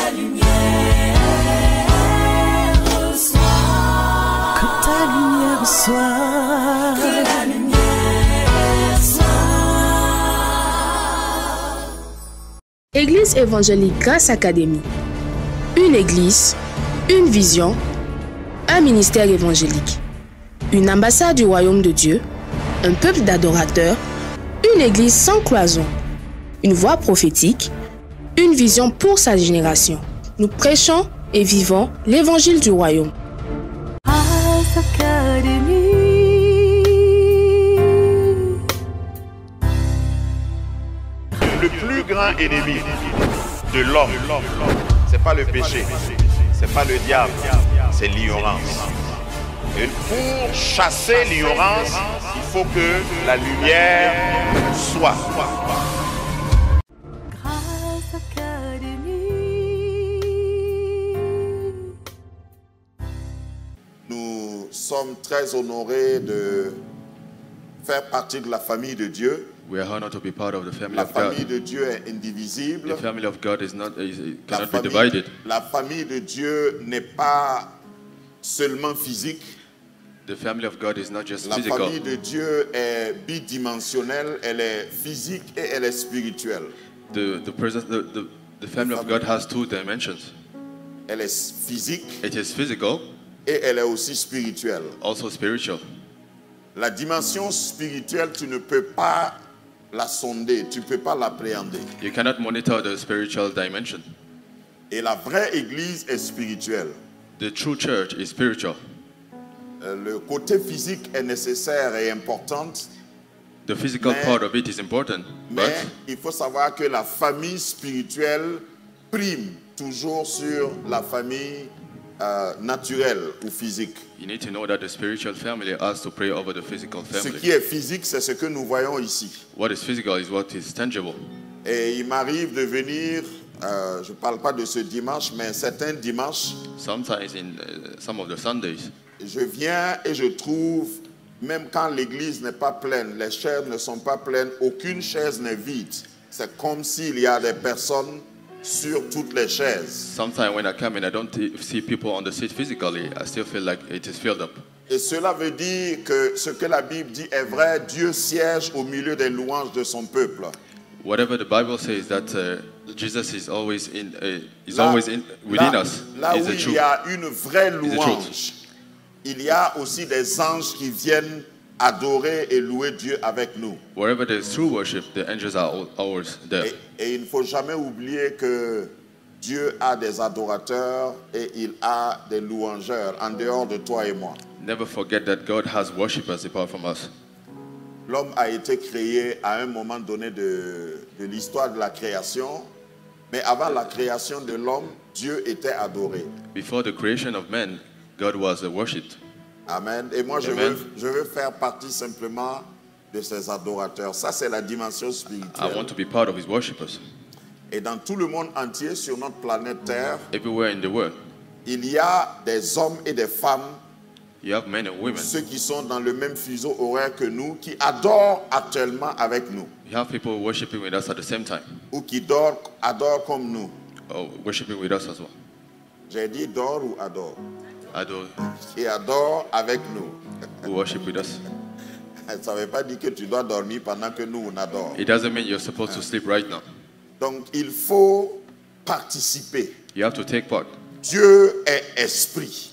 la lumière reçoit. Que ta lumière soit. Que la lumière soit. Église évangélique Grâce Académie. Une église, une vision, un ministère évangélique. Une ambassade du royaume de Dieu, un peuple d'adorateurs, une église sans cloison, une voix prophétique, une vision pour sa génération. Nous prêchons et vivons l'évangile du royaume. Grâce Académie. Le plus grand ennemi de l'homme, c'est pas le péché, c'est pas le diable, c'est l'ignorance. Et pour chasser l'ignorance, il faut que la lumière soit. Grâce Académie. Nous sommes très honorés de faire partie de la famille de Dieu. We are honored to be part of the family La of God. famille de Dieu est indivisible. The family of God La cannot be divided. la famille de Dieu n'est pas seulement physique. The family of God is not just La physical. famille de Dieu est bidimensionnelle, elle est physique et elle est spirituelle. The family of God has two dimensions. Elle est physique It is physical, et elle est aussi spirituelle. also spiritual. La dimension spirituelle, tu ne peux pas la sonder, tu ne peux pas l'appréhender. You cannot monitor the spiritual dimension. Et la vraie église est spirituelle. The true church is spiritual. Le côté physique est nécessaire et important, The physical Mais- part of it is important, mais but il faut savoir que la famille spirituelle prime toujours sur la famille naturelle ou physique. you need to know that the spiritual family has to pray over the physical Ce family. qui est physique, c'est ce que nous voyons ici. What is physical is what is tangible. Et il m'arrive de venir, je ne parle pas de ce dimanche, mais certains dimanches, Sometimes in some of the Sundays, je viens et je trouve, même quand l'église n'est pas pleine, les chaises ne sont pas pleines, aucune chaise n'est vide. C'est comme s'il y a des personnes sur toutes les chaises. sometimes when I come and I don't see people on the seat physically, I still feel like it is filled up. Et cela veut dire que ce que la Bible dit est vrai, Dieu siège au milieu des louanges de son peuple. Whatever the Bible says, that Jesus is always Là- within là- us. là Is où the il truth. y a une vraie the truth. louange, il y a aussi des anges qui viennent adorer et louer Dieu avec nous. Wherever there is true worship, the angels are always there. Et il ne faut jamais oublier que Dieu a des adorateurs et il a des louangeurs en dehors de toi et moi. Never forget that God has worshippers apart from us. L'homme a été créé à un moment donné de l'histoire de la création, mais avant la création de l'homme, Dieu était adoré. Before the creation of man, God was worshipped. Amen. Et moi, Amen. je veux faire partie simplement de ces adorateurs. Ça, c'est la dimension I spirituelle. want to be part of his worshippers. Et dans tout le monde entier, sur notre planète Terre, Everywhere in the world, il y a des hommes et des femmes, you have men and women. ceux qui sont dans le même fuseau horaire que nous, qui adorent actuellement avec nous, You have people worshiping with us at the same time, ou qui adorent comme nous. or worshiping with us as well. J'ai dit dort ou adore. Adore, Qui adorent avec nous. who worship with us. Ça ne veut pas dire que tu dois dormir pendant que nous, on adore. It doesn't mean you're supposed to sleep right now. Donc, il faut participer. You have to take part. Dieu est esprit.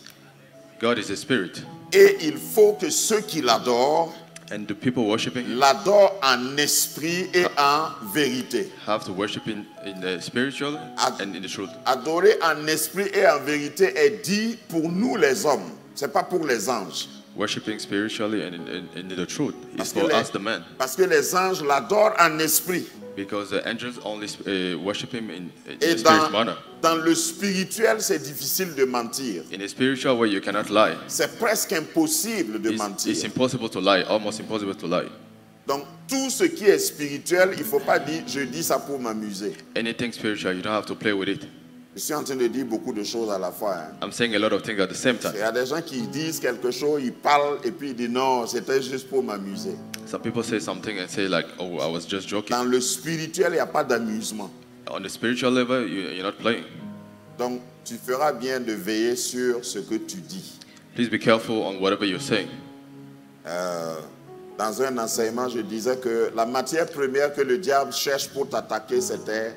God is a spirit, Et il faut que ceux qui l'adorent, and the people worshiping him l'adorent en esprit et en vérité. have to worship in the spiritual and in the truth. Adorer en esprit et en vérité est dit pour nous les hommes. Ce n'est pas pour les anges. Worshiping spiritually and in the truth is Parce que, for us, the man. parce que les anges l'adorent en esprit. Because the angels only worship him in Et a spirit manner. dans le spirituel, c'est difficile de mentir. In a spiritual way, you cannot lie. C'est presque impossible de mentir. It's impossible to lie, almost impossible to lie. Donc, tout ce qui est spirituel, il ne faut pas dire « je dis ça pour m'amuser ». Anything spiritual, you don't have to play with it. Je suis en train de dire beaucoup de choses à la fois. Hein. I'm saying a lot of things at the same Il y time. a des gens qui disent quelque chose, ils parlent et puis ils disent non, c'était juste pour m'amuser. Some people say something and say like, oh, I was just joking. Dans le spirituel, il n'y a pas d'amusement. On the spiritual level, you're not playing. Donc, tu feras bien de veiller sur ce que tu dis. Please be careful on whatever you're saying. Dans un enseignement, je disais que la matière première que le diable cherche pour t'attaquer, c'était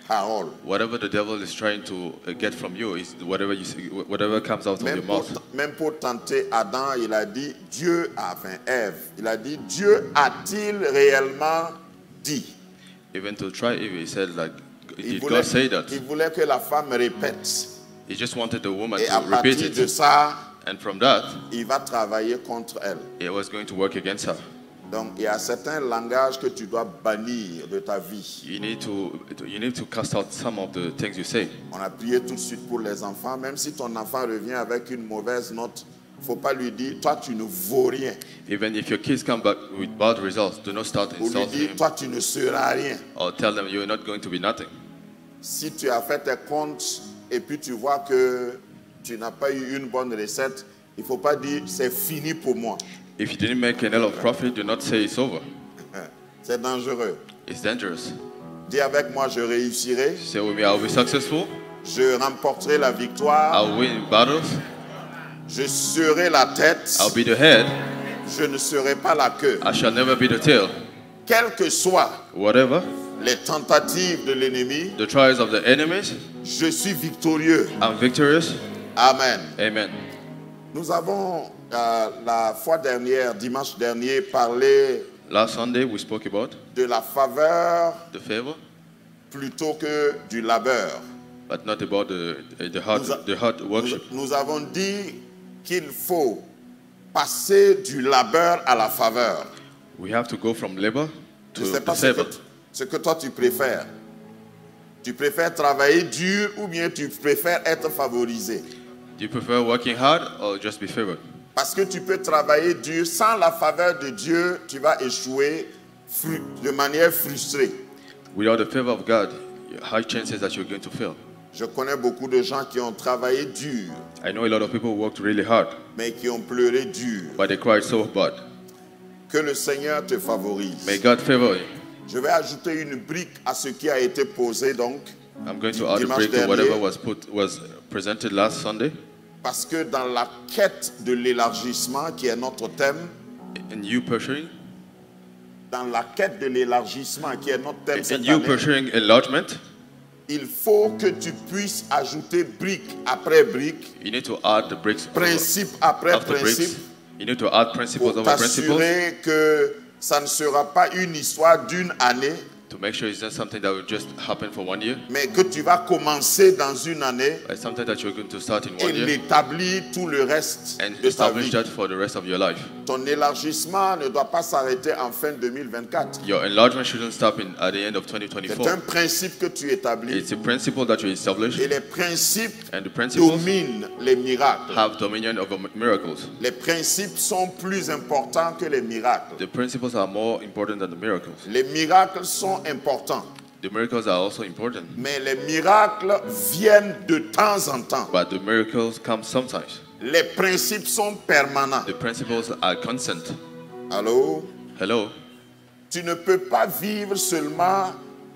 parole. Whatever the devil is trying to get from you is whatever you say, whatever comes out of your mouth. Même pour tenter Adam, il a dit, Ève, il a dit, Dieu a-t-il réellement dit? Even to try Eve, he said, like, did God say that? Il voulait que la femme répète. He just wanted the woman Et à to repeat partir de it. ça, And from that, il va travailler contre elle. he was going to work against her. Donc, il y a certains langages que tu dois bannir de ta vie. You need to cast out some of the things you say. On a prié tout de suite pour les enfants. Même si ton enfant revient avec une mauvaise note, il ne faut pas lui dire, toi tu ne vaux rien. Even if your kids come back with bad results, do not start Ou lui insulting dire, him. toi tu ne seras rien. Or tell them you're not going to be nothing. Si tu as fait tes comptes et puis tu vois que tu n'as pas eu une bonne recette, il ne faut pas dire, c'est fini pour moi. If you didn't make an of profit, do not say it's over. C'est dangereux. It's dangerous. Dis avec moi, je réussirai. Say with me, I'll be successful. Je remporterai la victoire. I'll win battles. Je serai la tête. I'll be the head. Je ne serai pas la queue. I shall never be the tail. Quelles que soient Whatever les tentatives de l'ennemi, the trials of the enemies, je suis victorieux. I'm victorious. Amen. Amen. Nous avons la fois dernière, dimanche dernier, parlé Last Sunday we spoke about de la faveur the favor, plutôt que du labeur. but not about the hard worship. Nous avons dit qu'il faut passer du labeur à la faveur. We have to go from labor Je to ne sais the pas favor. ce que toi tu préfères. Tu préfères travailler dur ou bien tu préfères être favorisé? Do you prefer working hard or just be favored? Parce que tu peux travailler dur, sans la faveur de Dieu, tu vas échouer de manière frustrée. Without the favor of God, high chances that you're going to fail. Je connais beaucoup de gens qui ont travaillé dur, I know a lot of people who worked really hard, mais qui ont pleuré dur. but they cried so bad. Que le Seigneur te favorise. May God favor you. Je vais ajouter une brique à ce qui a été posé donc, I'm going to add a dimanche break to whatever dernier, was presented last Sunday. parce que dans la quête de l'élargissement, qui est notre thème, In you pursuing, dans la quête de l'élargissement, qui est notre thème cette in you année, pursuing enlargement, il faut que tu puisses ajouter brique après brique, you need to add the bricks principe après after bricks. principe, You need to add principles pour over principles t'assurer que ça ne sera pas une histoire d'une année, to make sure it's not something that will just happen for 1 year, mais que tu vas commencer dans une année but something that you're going to start in et 1 year l'établir tout le reste and de ta vie. establish that for the rest of your life. Ton élargissement ne doit pas s'arrêter en fin 2024. Your enlargement shouldn't stop at the end of C'est 2024. un principe que tu établis It's a principle that you establish, et les principes and the principles dominent les miracles. have dominion over miracles. Les principes sont plus importants que les miracles. The principles are more important than the miracles. Les miracles sont importants, The miracles are also important, mais les miracles viennent de temps en temps. but the miracles come sometimes. Les principes sont permanents. The principles are constant. Allô? Hello? Tu ne peux pas vivre seulement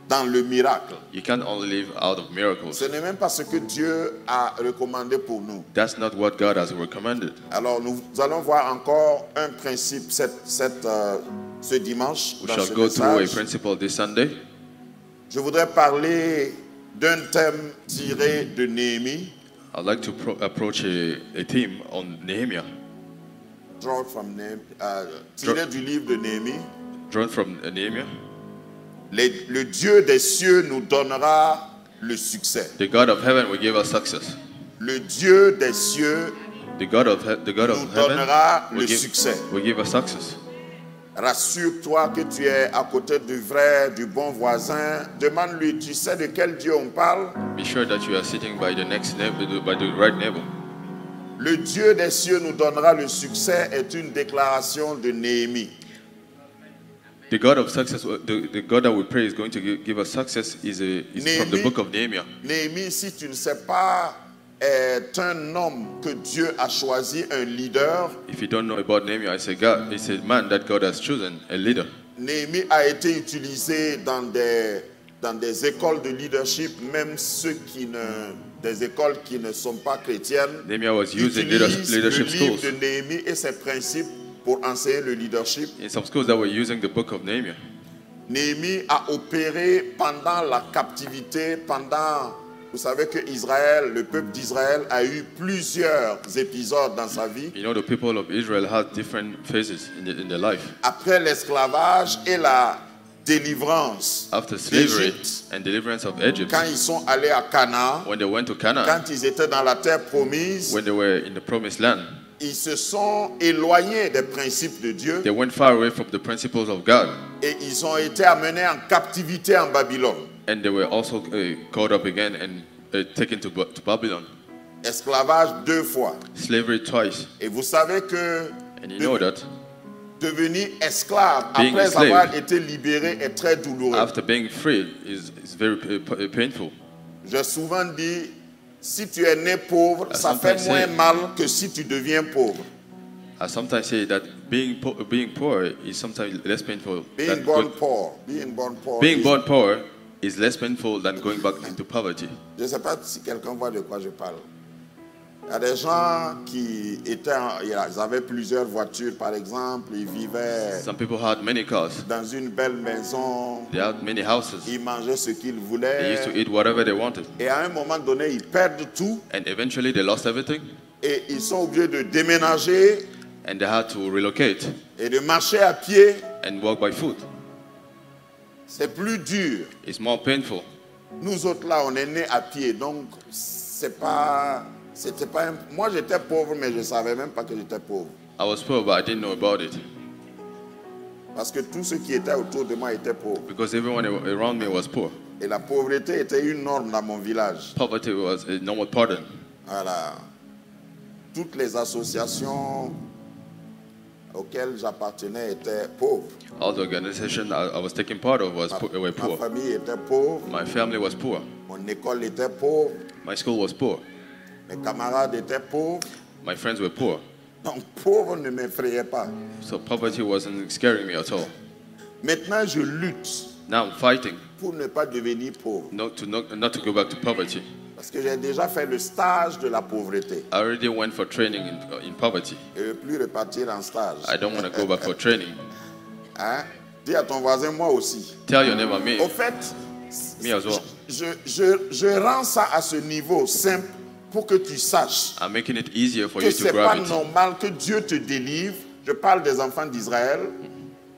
dans le miracle. You can't only live out of miracles. Ce n'est même pas ce que Dieu a recommandé pour nous. That's not what God has recommended. Alors nous allons voir encore un principe ce dimanche We dans shall ce go through a message. principle this Sunday. Je voudrais parler d'un thème tiré de Néhémie, I'd like to approach a theme on Nehemiah, tiré du livre de Néhémie. drawn from Nehemiah. Le Dieu des cieux nous donnera le succès. The God of heaven will give us success. Le Dieu des cieux The God of nous heaven donnera will le give, succès. will give us success. Rassure-toi que tu es à côté du vrai, du bon voisin. Demande-lui, tu sais de quel Dieu on parle? Be sure that you are sitting by the next neighbor, by the right neighbor. Le Dieu des cieux nous donnera le succès est une déclaration de Néhémie. The God of success, the God that we pray is going to give us success is from the book of Nehemiah. Néhémie, si tu ne sais pas, est un homme que Dieu a choisi, un leader. If you don't know about Nehemiah, it's a man that God has chosen, a leader. Néhémie a été utilisé dans des dans des écoles de leadership, même des écoles qui ne sont pas chrétiennes, Nehemiah was using utilisent le leadership livre schools. de Néhémie et ses principes pour enseigner le leadership. In some schools that were using the book of Nehemiah. Néhémie a opéré pendant la captivité, vous savez que Israël, le peuple d'Israël a eu plusieurs épisodes dans sa vie. You know, the people of Israel had different phases in their life. Après l'esclavage et la délivrance After slavery d'Égypte, and deliverance of Egypt, quand ils sont allés à Canaan, when they went to Canaan, quand ils étaient dans la terre promise, when they were in the promised land, ils se sont éloignés des principes de Dieu they went far away from the principles of God, et ils ont été amenés en captivité en Babylone. and they were also caught up again and taken to Babylon. Esclavage 2 fois. Slavery twice. Et vous savez que And you know that devenir esclave Being a après slave, avoir été libéré est très douloureux. after being free is very painful. J'ai souvent dit, si tu es né pauvre, ça sometimes fait moins say- mal que si tu deviens pauvre. I sometimes say that being poor is sometimes less painful. Being than born going- poor, being born poor. being is- born poor is less painful than going back into poverty. Je ne sais pas si quelqu'un voit de quoi je parle. Il y a des gens qui ils avaient plusieurs voitures, par exemple, ils vivaient Some people had many cars. dans une belle maison, They had many houses. ils mangeaient ce qu'ils They voulaient, used to eat whatever they wanted. et à un moment donné, ils perdent tout, And eventually they lost everything et ils sont obligés de déménager and they had to relocate et de marcher à pied. and walk by foot. C'est plus dur. It's more painful. Nous autres là, on est nés à pied, donc moi j'étais pauvre, mais je ne savais même pas que j'étais pauvre. I was poor, but I didn't know about it Parce que tous ceux qui étaient autour de moi étaient pauvres. because everyone around me was poor. Et la pauvreté était une norme dans mon village. Poverty was a normal pattern. Voilà. Toutes les associations auxquelles j'appartenais étaient pauvres. All the organization I was taking part of were Ma poor. famille était pauvre, My family was poor. mon école était pauvre, My school was poor. mes camarades étaient pauvres. My friends were poor. Donc pauvre ne m'effrayait pas. So poverty wasn't scaring me at all. Maintenant, je lutte Now I'm fighting pour ne pas devenir pauvre. not to go back to poverty. Parce que j'ai déjà fait le stage de la pauvreté. I already went for training in poverty. Je ne veux plus repartir en stage. I don't want to go back for training. Hein? Dis à ton voisin, moi aussi. Tell your neighbor me. Au fait, Me as well. je rends ça à ce niveau simple pour que tu saches I'm making it easier for que you ce to n'est pas grab it. normal que Dieu te délivre. Je parle des enfants d'Israël,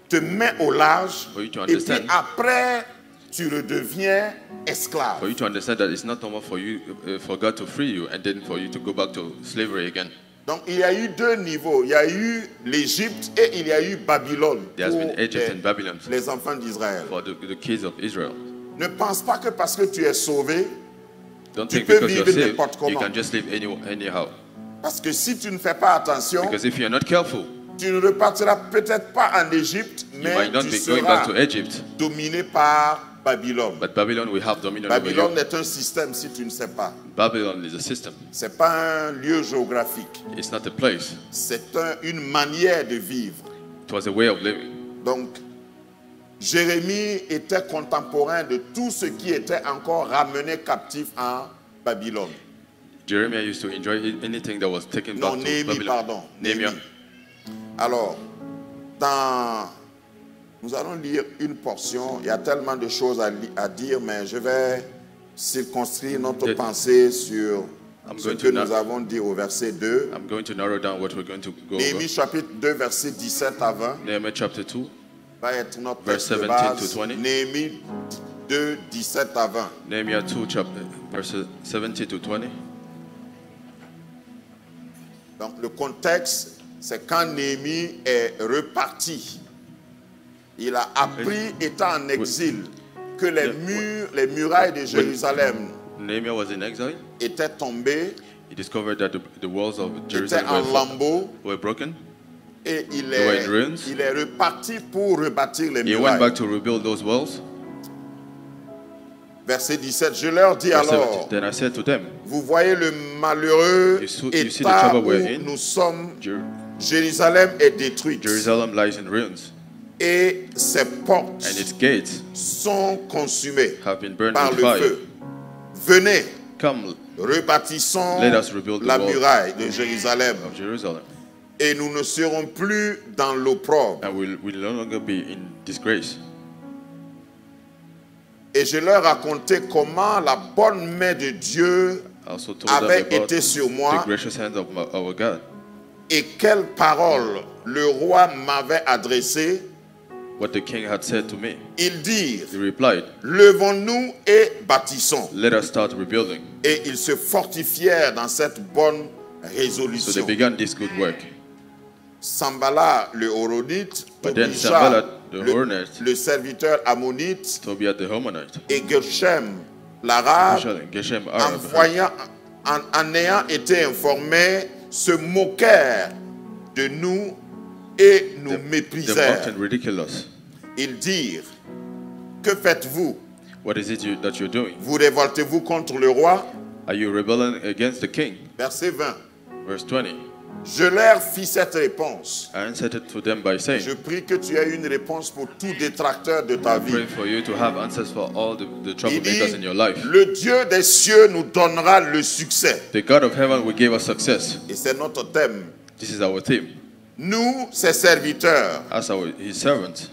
te met au large For you to et puis understand. après tu redeviens esclave. For you to understand that it's not normal for you, for God to free you, and then for you to go back to slavery again. Donc il y a eu deux niveaux. Il y a eu l'Égypte et il y a eu Babylone There's pour been Egypt and Babylon les enfants d'Israël. for the kids of Israel. Ne pense pas que parce que tu es sauvé, Don't Tu think peux because you're vivre saved, n'importe you comment. can just live anyhow. parce que si tu ne fais pas attention, Because if you're not careful, tu ne repartiras peut-être pas en Égypte, you mais might not tu be going back seras to Egypt. dominé par Babylone. But Babylon will have dominion over Babylone you. est un système si tu ne sais pas. Babylon is a system. Ce n'est pas un lieu géographique. It's not a place. C'est une manière de vivre. It was a way of living. Donc, Jérémie était contemporain de tout ce qui était encore ramené captif en Babylone. Jeremiah used to enjoy anything that was taken Non, back to Néhémie, Babylon. pardon. Nehemiah. Néhémie. Alors, nous allons lire une portion. Il y a tellement de choses à dire, mais je vais circonscrire notre Yeah. pensée sur I'm ce going que to nous avons dit au verset 2. I'm going to narrow down what we're going to go over. Néhémie chapitre 2, verset 17 à 20. Nehemiah chapter 2, Va être notre Verse texte de 17 base. to 20. Néhémie 2, 17 à 20. Nehemiah 2, chapter, verses 17 to 20. Donc le contexte, c'est quand Néhémie est reparti. Il a appris, étant en exil, que les murailles de Jérusalem Nehemiah was in exile. étaient tombées, He discovered that the walls of étaient Jerusalem en lambeaux, were broken. et il They were in ruins. est reparti pour rebâtir les He went murailles. back to rebuild those walls. Verset 17, je leur dis Verse alors, 17, Then I said to them, vous voyez le malheureux You see the état trouble où we're in? nous sommes, Jer- Jérusalem est détruite. Jerusalem lies in ruins. et ses portes and its gates sont consumées have been burned par with le fire. feu. Venez, Come, rebâtissons let us rebuild the la wall muraille de Jérusalem of Jerusalem, et nous ne serons plus dans l'opprobre. and will no longer be in disgrace. Et je leur racontais comment la bonne main de Dieu I also told avait them about été sur the moi gracious hand of our God, et quelles paroles le roi m'avait adressées. what the king had said to me. Ils dirent, He replied, levons-nous et bâtissons. let us start rebuilding. Et ils se fortifièrent dans cette bonne So they résolution. began this good work. Sambala le Horonite, But then Tobija, Sanballat the Horonite, le serviteur ammonite, Tobiah the Homonite, et Geshem l'arabe, Geshem en, Arab, en ayant été informés, se moquèrent de nous et nous they mocked méprisèrent. and ridiculed us. Ils dirent, que faites-vous? What is it that you're doing? Vous révoltez-vous contre le roi? Are you rebelling against the king? Verset 20. Verse 20. Je leur fis cette réponse. I answered it to them by saying, Je prie que tu aies une réponse pour tout détracteur de ta I pray vie. for you to have answers for all the Il troublemakers in your life. dit, le Dieu des cieux nous donnera le succès. The God of heaven will give us success. Et c'est notre thème. This is our theme. Nous, ses serviteurs, As his servants,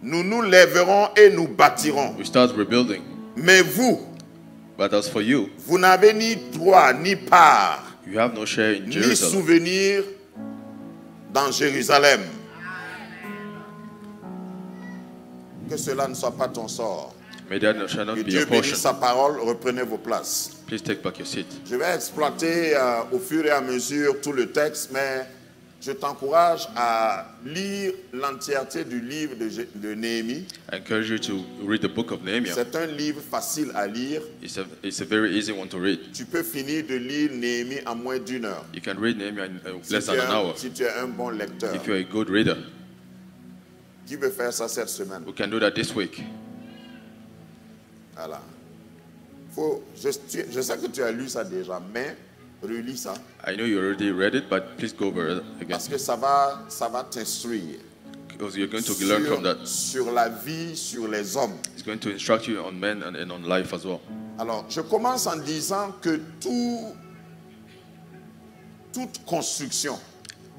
nous nous lèverons et nous bâtirons. we start rebuilding. Mais vous, But as for you, vous n'avez ni droit, ni part, you have no share in ni Jerusalem, souvenir dans Jérusalem. Que cela ne soit pas ton sort. May that shall not Que be Dieu your bénisse portion. sa parole. Reprenez vos places. Please take back your seat. Je vais exploiter au fur et à mesure tout le texte, mais je t'encourage à lire l'entièreté du livre de Néhémie. I encourage you to read the book of Nehemiah. C'est un livre facile à lire. It's a very easy one to read. Tu peux finir de lire Néhémie en moins d'1 heure. You can read Nehemiah in Si less tu, than es an hour si tu es un bon lecteur. if you're a good reader. Qui veut faire ça cette semaine? We can do that this week. Voilà. Je sais que tu as lu ça déjà, mais relis ça I know you already read it, but please go over it again parce que ça va t'instruire because you're going to learn from that. sur la vie, sur les hommes. It's going to instruct you on men and on life as well. Alors, je commence en disant que toute construction,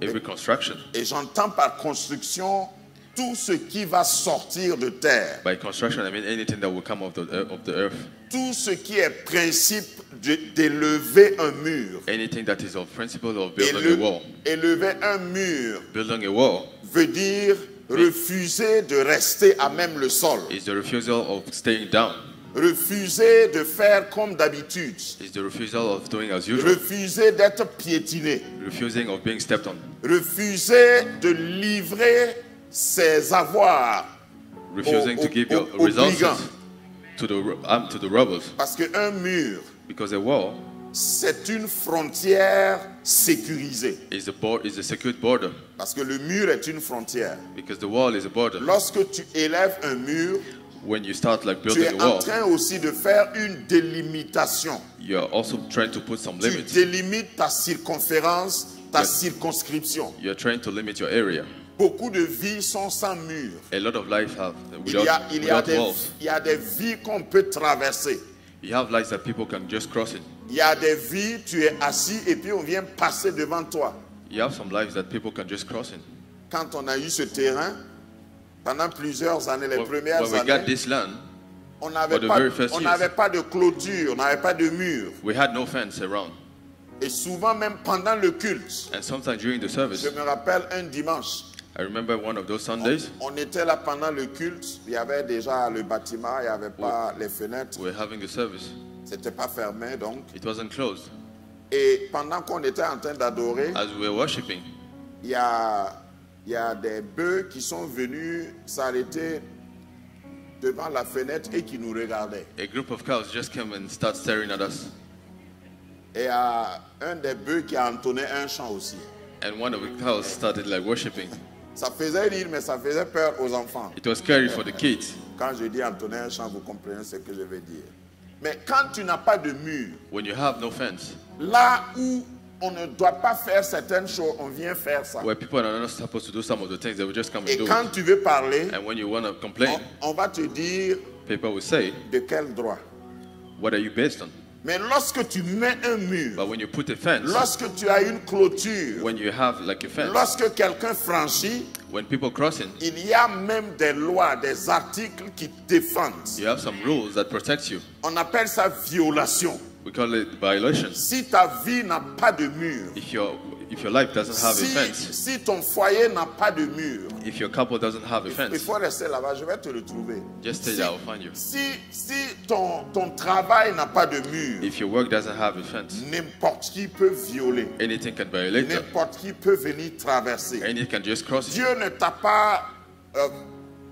Every construction, et j'entends par construction tout ce qui va sortir de terre, by construction I mean anything that will come of the earth, tout ce qui est principe d'élever un mur. anything that is of principle of building a wall. Élever un mur Building a wall veut dire refuser de rester à même le sol. is the refusal of staying down. Refuser de faire comme d'habitude. Is the refusal of doing as usual. Refuser d'être piétiné. Refusing of being stepped on. Refuser de livrer ses avoirs Refusing to give your aux resources brigands. to the robbers. Parce qu'un mur, Because a wall c'est une frontière sécurisée. is a secured border. Parce que le mur est une frontière. Because the wall is a border. Lorsque tu élèves un mur, When you start like tu building es a en wall, train aussi de faire une délimitation. you're also trying to put some Tu limits. délimites ta circonférence, ta Yes. circonscription. You're trying to limit your area. Beaucoup de vies sont sans mur. A lot of life have Il y a walls. des vies qu'on peut traverser. You have lives that people can just cross it. Il y a des vies, tu es assis et puis on vient passer devant toi. You have some lives that people can just cross in. Quand on a eu ce terrain, pendant plusieurs années, les premières When we got années, this land, on n'avait for the pas, very first on years. n'avait pas de clôture, on n'avait pas de mur. we had no fence around. Et souvent même pendant le culte, And sometimes during the service, je me rappelle un dimanche, I remember one of those Sundays, on était là pendant le culte, il y avait déjà le bâtiment, il n'y avait pas les fenêtres, we were having the service. c'était pas fermé donc. It wasn't closed. Et pendant qu'on était en train d'adorer, As we were worshiping, il y a des bœufs qui sont venus s'arrêter devant la fenêtre et qui nous regardaient. a group of cows just came and started staring at us. Et un des bœufs qui a entonné un chant aussi. And one of the cows started like worshiping. Ça faisait rire, mais ça faisait peur aux enfants. It was scary for the kids. Quand je dis entonner un chant, vous comprenez ce que je veux dire. Mais quand tu n'as pas de mur, When you have no fence, là où on ne doit pas faire certaines choses, on vient faire ça. Where people are not supposed to do some of the things, they will just come and Et do quand it. tu veux parler, And when you want to complain, on va te dire people will say, de quel droit. what are you based on? Mais lorsque tu mets un mur, But when you put a fence, lorsque tu as une clôture, when you have like a fence, lorsque quelqu'un franchit, when people crossing, il y a même des lois, des articles qui défendent. you have some rules that protect you. On appelle ça violation. We call it violations. Si ta vie n'a pas de mur, If your life doesn't have a fence, si ton foyer n'a pas de mur, if your couple doesn't have a il fence, faut rester là-bas, je vais te retrouver. just stay there, I'll find you. Si ton travail n'a pas de mur, If your work doesn't have a fence, n'importe qui peut violer. anything can violate that. N'importe qui peut venir traverser. Anything can just cross it. Dieu ne t'a pas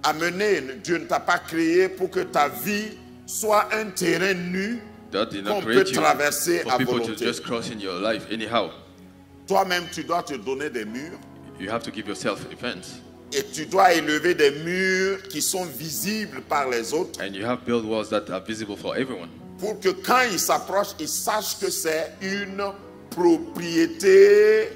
amené, Dieu ne t'a pas créé pour que ta vie soit un terrain nu God did qu'on not peut create you traverser for à people to volonté. just cross in your life anyhow. Toi-même, tu dois te donner des murs You have to give yourself a fence. et tu dois élever des murs qui sont visibles par les autres And you have built walls that are visible for everyone. pour que quand ils s'approchent, ils sachent que c'est une propriété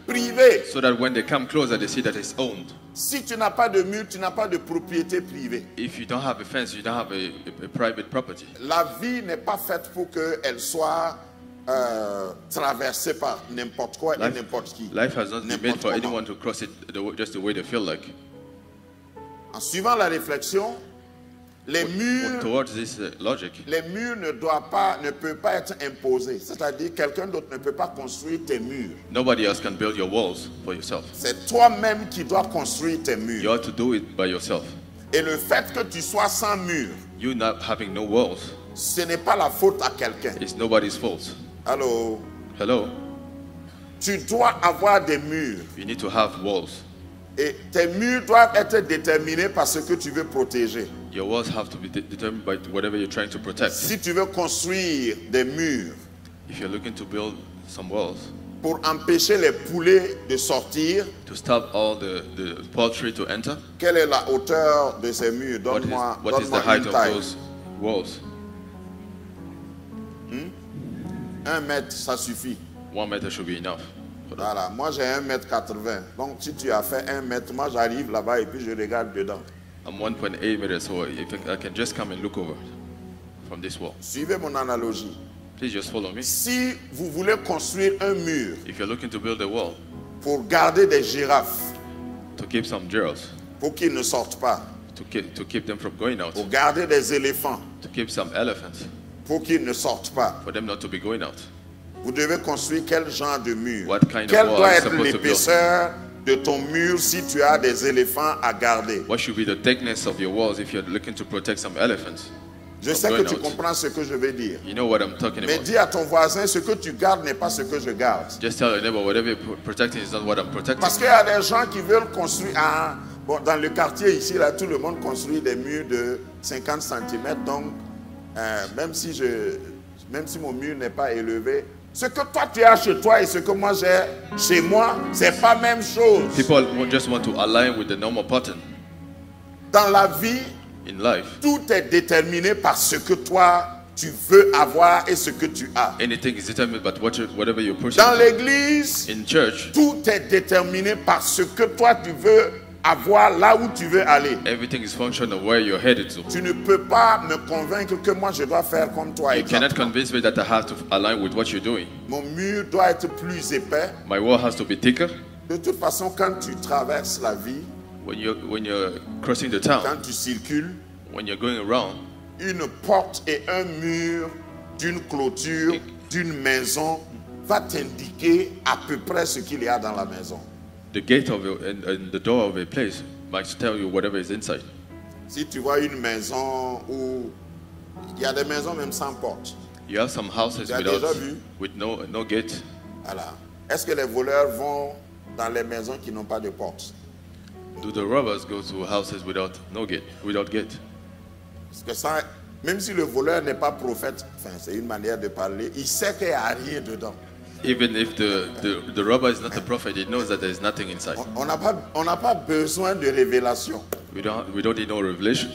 privée. So that when they come closer, they see that it's owned. Si tu n'as pas de mur, tu n'as pas de propriété privée. If you don't have a fence, you don't have a private property. La vie n'est pas faite pour qu'elle soit traversée par n'importe quoi et n'importe qui. Life has not been made N'importe for comment. anyone to cross it just the way they feel like. En suivant la réflexion, les murs Towards this logic, ne peuvent pas être imposés. C'est-à-dire quelqu'un d'autre ne peut pas construire tes murs. nobody else can build your walls for yourself. C'est toi-même qui dois construire tes You murs. have to do it by yourself. Et le fait que tu sois sans mur, You not having no walls, ce n'est pas la faute à quelqu'un. it's nobody's fault. Alors, Hello? tu dois avoir des murs. You need to have walls. Et tes murs doivent être déterminés par ce que tu veux protéger. Your walls have to be determined by whatever you're trying to protect. Si tu veux construire des murs If you're looking to build some walls pour empêcher les poulets de sortir, to stop all the poultry to enter, quelle est la hauteur de ces murs? Donne-moi what is the height une of taille. those walls? 1 mètre, ça suffit. 1 meter should be enough. Voilà, moi j'ai 1,80 m. Donc si tu as fait 1 mètre, moi j'arrive là-bas et puis je regarde dedans. I'm 1.8 meters, so if I can just come and look over from this wall. Suivez mon analogie. Please just follow me. Si vous voulez construire un mur If you're looking to build a wall pour garder des girafes, to keep some girls, pour qu'ils ne sortent pas, to keep them from going out, pour garder des éléphants, to keep some elephants, pour qu'ils ne sortent pas, for them not to be going out, vous devez construire quel genre de mur? What kind of Quelle wall doit are you être supposed to build? l'épaisseur de ton mur si tu as des éléphants à garder? what should be the thickness of your walls if you're looking to protect some elephants? Je sais que tu comprends ce que je vais dire. You know what I'm talking Mais about. dis à ton voisin, ce que tu gardes n'est pas ce que je garde. Just tell your neighbor whatever you're protecting is not what I'm protecting. Parce qu'il y a des gens qui veulent construire. Bon, dans le quartier ici, là, tout le monde construit des murs de 50 cm. Donc, même si mon mur n'est pas élevé, ce que toi tu as chez toi et ce que moi j'ai chez moi, c'est pas la même chose. People just want to align with the normal pattern. Dans la vie, In life, tout est déterminé par ce que toi tu veux avoir et ce que tu as. anything is determined by whatever you're pushing. Dans l'église, In church, tout est déterminé par ce que toi tu veux avoir là où tu veux aller. everything is function of where you're headed to. Tu ne peux pas me convaincre que moi je dois faire comme toi. You cannot exactement. convince me that I have to align with what you're doing. Mon mur doit être plus épais. My wall has to be thicker. De toute façon, quand tu traverses la vie, When you're crossing the town, quand tu circules, when you're going around, une porte et un mur d'une clôture, d'une maison va t'indiquer à peu près ce qu'il y a dans la maison. the gate of and the door of a place might tell you whatever is inside. Si tu vois une maison où il y a des maisons même sans porte, You have some houses Tu as déjà vu? with no gate. voilà. Est-ce que les voleurs vont dans les maisons qui n'ont pas de porte? Do the robbers go to houses without gate? Parce que ça, même si le voleur n'est pas prophète, enfin c'est une manière de parler, il sait qu'il n'y a rien dedans. Even if the robber is not a prophet, he knows that there is nothing inside. On n'a pas besoin de révélation. We don't need no revelation.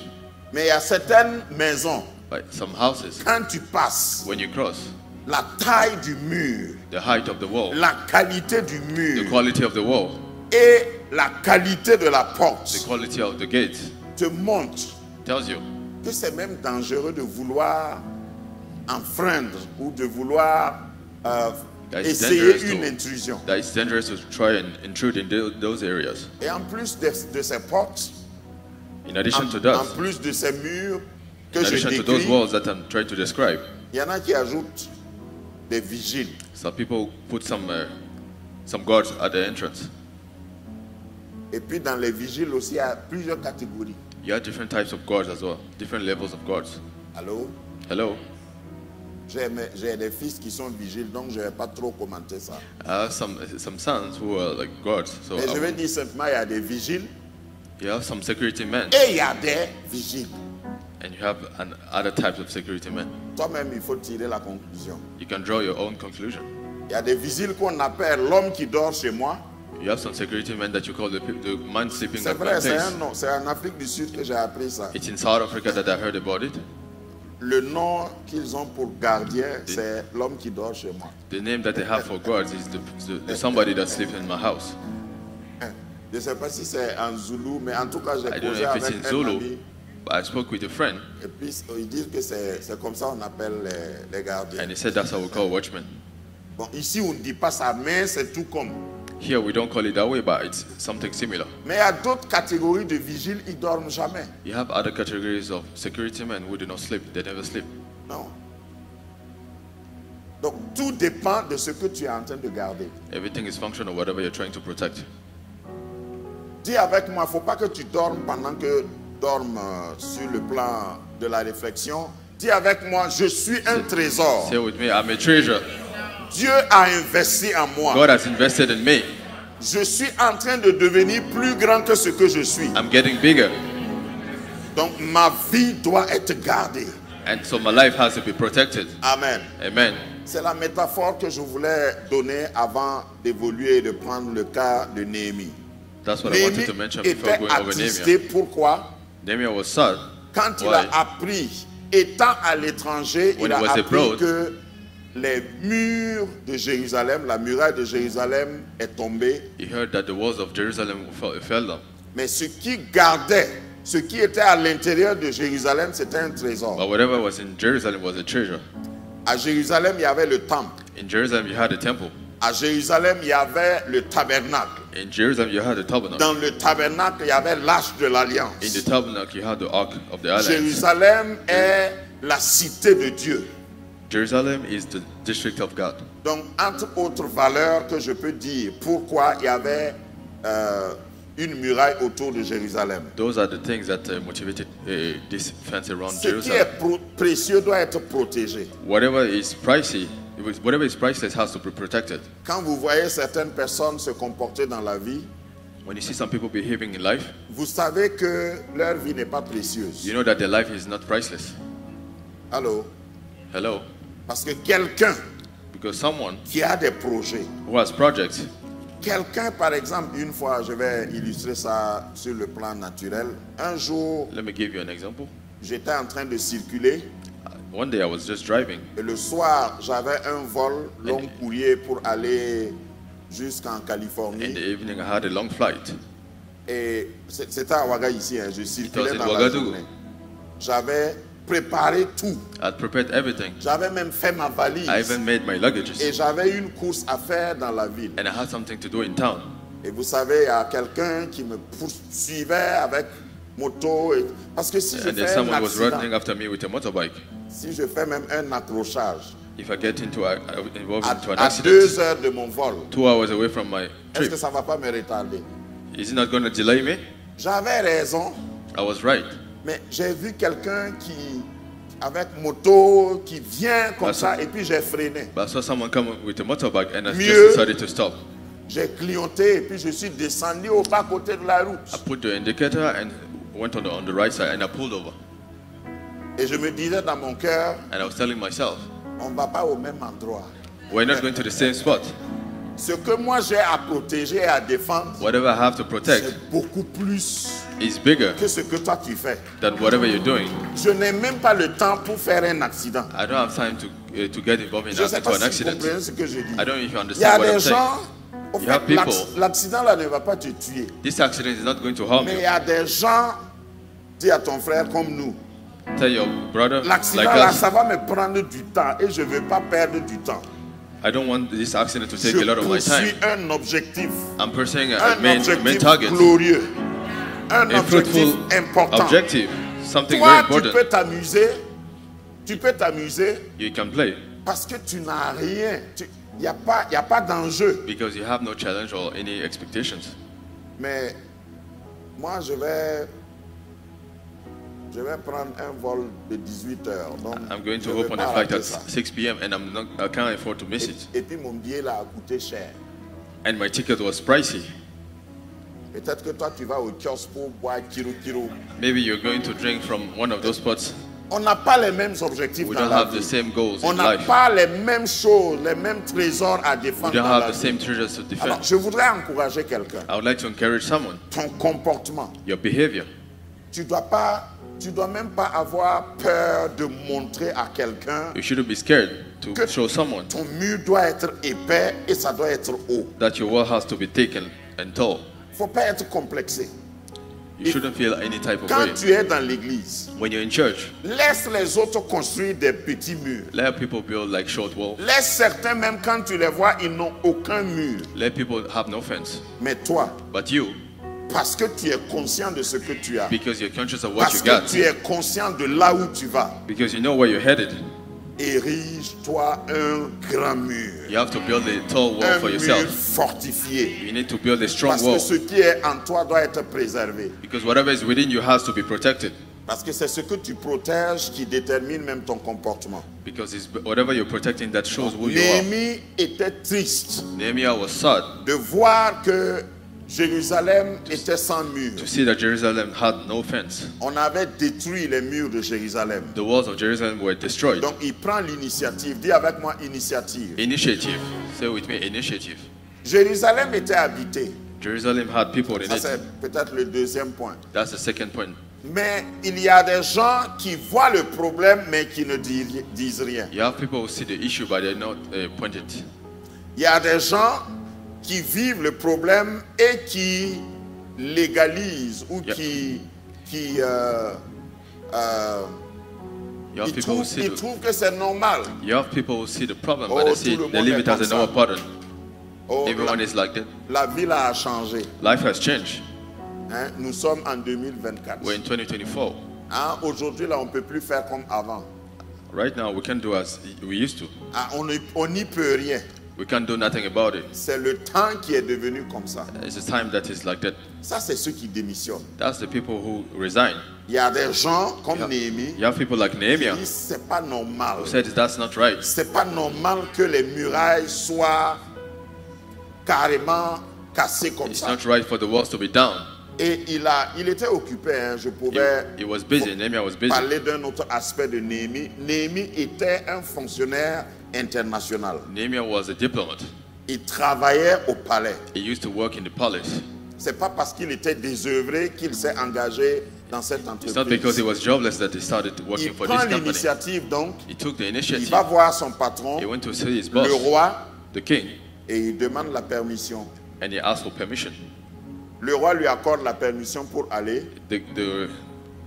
Mais il y a certaines maisons, Like some houses, quand tu passes, when you cross, la taille du mur, the height of the wall, la qualité du the mur quality of the wall, et la qualité de la the porte quality of the gate te montrent tells you que c'est même dangereux de vouloir enfreindre ou de vouloir that it's essayer dangerous une to, intrusion. that it's dangerous to try and intrude in those areas. Et en plus de ces portes, In addition to en that, plus de ces murs que in je addition to those décris, walls that I'm trying to describe, il y en a qui ajoutent des vigiles. some people put some guards at the entrance. Et puis dans les vigiles aussi, il y a plusieurs catégories. You have different types of guards as well, different levels of guards. Allô? Hello, J'ai des fils qui sont vigiles, donc je ne vais pas trop commenter ça. I have some sons who are like guards, so Mais je vais dire simplement, il y a des vigiles you have some security men et il y a des vigiles. and you have other types of security men. Toi-même, il faut tirer la conclusion. You can draw your own conclusion. Il y a des vigiles qu'on appelle l'homme qui dort chez moi. You have some security men that you call the man sleeping C'est at my vrai, c'est place. un nom. C'est en Afrique du Sud que j'ai appris ça. It's in South Africa that I heard about it. Le nom qu'ils ont pour gardien, c'est l'homme qui dort chez moi. The name that they have for guards is the somebody that sleeps in my house. Je ne sais pas si c'est en Zoulou, mais en tout cas, j'ai I don't causé know if avec it's in un Zulu, ami. but I spoke with a friend Et puis, ils disent que c'est comme ça qu'on appelle les gardiens. and he said that's how we call watchmen. Bon, ici, on ne dit pas ça, mais c'est tout comme. Here we don't call it that way, but it's something similar. Mais il y a d'autres catégories de vigiles, ils ne dorment jamais. You have other categories of security men who do not sleep. They never sleep. Non. Donc, tout dépend de ce que tu es en train de garder. Everything is functional, whatever you're trying to protect. Dis avec moi, il ne faut pas que tu dormes pendant que tu dormes sur le plan de la réflexion. Dis avec moi, je suis un trésor. Say with me, I'm a treasure. Dieu a investi en moi. God has invested in me. Je suis en train de devenir plus grand que ce que je suis. I'm getting bigger. Donc ma vie doit être gardée. And so my life has to be protected. Amen. Amen. C'est la métaphore que je voulais donner avant d'évoluer et de prendre le cas de Néhémie. That's what I wanted to Néhémie mention before était going over attristé. Nehemiah. Pourquoi? Nehemiah was sad. Quand il Why? a appris, étant à l'étranger, When il a he was appris abroad, que les murs de Jérusalem, la muraille de Jérusalem est tombée. He heard that the walls of Jerusalem fell down. Mais ce qui gardait, ce qui était à l'intérieur de Jérusalem, c'était un trésor. But whatever was in Jerusalem was a treasure. À Jérusalem, il y avait le temple. In Jerusalem, you had a temple. À Jérusalem, il y avait le tabernacle. In Jerusalem, you had a tabernacle. Dans le tabernacle, il y avait l'arche de In l'alliance. the tabernacle, you had the ark of the alliance. Jérusalem est la cité de Dieu. Jerusalem is the district of God. Donc, entre autres valeurs que je peux dire, pourquoi il y avait une muraille autour de Jérusalem. Those are the things that motivated this fence around Ce qui Jerusalem. est précieux doit être protégé. Whatever is pricey, whatever is priceless has to be protected. Quand vous voyez certaines personnes se comporter dans la vie, When you see some people behaving in life, vous savez que leur vie n'est pas précieuse. you know that their life is not priceless. Allô? Hello? Parce que quelqu'un Because someone qui a des projets, who has projects, quelqu'un par exemple, une fois, je vais illustrer ça sur le plan naturel, un jour, let me give you an example. j'étais en train de circuler One day I was just driving, et le soir, j'avais un vol long courrier pour aller jusqu'en in the Californie. evening I had a long flight. Et c'était à Ouaga ici, hein, je circulais in dans la Ouagadougou. journée. J'avais préparé tout. I had prepared everything. J'avais même fait ma valise. I even made my luggages. Et j'avais une course à faire dans la ville. And I had something to do in town. Et vous savez, il y a quelqu'un qui me poursuivait avec moto. Parce que si je And then fais un someone was accident, running after me with a motorbike. si je fais même un accrochage, If I get involved into an à accident, 2 heures de mon vol, 2 hours away from my est-ce trip, que ça ne va pas me retarder? is it not going to delay me? J'avais raison, I was right. mais j'ai vu quelqu'un qui, avec moto, qui vient comme That's ça, a- et puis j'ai freiné. But I saw someone come with a motorbike and I Mieux. just decided to stop. J'ai clignoté, et puis je suis descendu au bas côté de la route. I put the indicator and went on the right side and I pulled over. Et je me disais dans mon cœur, And I was telling myself, on ne va pas au même endroit. we're not going to the same spot. Ce que moi j'ai à protéger et à défendre, Whatever I have to protect c'est beaucoup plus is bigger que ce que toi tu fais. than whatever you're doing. Je n'ai même pas le temps pour faire un accident. I don't have time to get involved Je ne sais into pas an si vous accident. comprenez ce que je dis. I don't know if you Il y a understand what des I'm saying. gens, au You fait, have people. l'accident là ne va pas te tuer. This accident is not going to harm Mais il you. y a des gens, dis à ton frère comme nous, Tell your brother l'accident like là, us, ça va me prendre du temps et je ne veux pas perdre du temps. I don't want this accident to take Je a lot of my time. poursuis un objectif. I'm pursuing a Un main objectif target, glorieux. Un a objectif fruitful important. objective, something very Toi, tu peux important. t'amuser. Tu peux t'amuser You can play parce que tu n'as rien. Il n'y a pas d'enjeu. because you have no challenge or any expectations. Mais moi, je vais prendre un vol de 18 heures. Donc, I'm going je to vais hop on pas a flight rater at ça. 6 p.m. and I can't afford to miss it. Et puis mon billet là a coûté cher. And my ticket was pricey. Peut-être que toi, tu vas au kiosque pour boire kiro. Maybe you're going to drink from one of those spots. On n'a pas les mêmes objectifs We dans don't la have the vie. same goals On in n'a life. pas les mêmes choses, les mêmes trésors à We défendre don't dans la have the vie. same treasures to Alors, defend. je voudrais encourager quelqu'un. I would like to encourage someone. Ton comportement. Your behavior. Tu dois même pas avoir peur de montrer à quelqu'un. You shouldn't be scared to Que show someone ton mur doit être épais et ça doit être haut. that your wall has to be taken and tall. Faut pas être complexé. You shouldn't feel any type of Quand way. tu es dans l'église, When you're in church, laisse les autres construire des petits murs. let people build like short walls. Laisse certains, même quand tu les vois, ils n'ont aucun mur. Let people have no fence. Mais toi, But you, parce que tu es conscient de ce que tu as, because you're conscious of what parce you que got, tu es conscient de là où tu vas, because you know where you're headed, érige-toi un grand mur. you have to build a tall wall Un for mur yourself. fortifié. You need to build a strong Parce que wall. ce qui est en toi doit être préservé. Because whatever is within you has to be protected. Parce que c'est ce que tu protèges qui détermine même ton comportement. Because it's whatever you're protecting that shows who you are. Néhémie était triste Nehemiah was sad de voir que Jérusalem était sans mur. to see that Jerusalem had no fence. On avait détruit les murs de Jérusalem. The walls of Jerusalem were destroyed. Donc il prend l'initiative. Dis avec moi initiative. Initiative. Say with me, initiative. Jérusalem était habité. Jerusalem had people in Ça it. c'est peut-être le deuxième point. That's the second point. Mais il y a des gens qui voient le problème mais qui ne disent rien. You have people who see the issue but they're not pointed. Il y a des gens qui vivent le problème et qui légalisent ou Yeah. qui You have ils people who trouvent, see ils the, trouvent que c'est normal. you have people who see the problem Oh, but they tout see le they monde leave est it as a comme normal ça. pattern. Oh, Everyone is like that. la ville a changé. Life has changed. Hein? Nous sommes en 2024. We're in 2024. Hein? Aujourd'hui, là, on ne peut plus faire comme avant. Right now we can't do as we used to. Hein? On n'y peut rien. We can't do nothing about it. C'est le temps qui est devenu comme ça. It's a time that is like that. Ça, c'est ceux qui démissionnent. That's the people who resign. Il y a des gens comme Néhémie You have people like qui Nehemiah disent c'est pas normal. who said that's not right. C'est pas normal que les murailles soient carrément cassées comme It's ça. not right for the walls to be down. Et il était occupé. Hein. Je pouvais He was busy. Nehemiah was busy. parler d'un autre aspect de Néhémie. Néhémie était un fonctionnaire international. Nehemiah was a diplomat. Il travaillait au palais. He used to work in the palace. C'est pas parce qu'il était désœuvré qu'il s'est engagé dans cette It's not because he entreprise. was jobless that he started Il working for prend this company. l'initiative donc. He took the Il initiative. va voir son patron, He went to see his boss, le roi, the king, et il demande la permission. and he asked for permission. Le roi lui accorde la permission pour aller.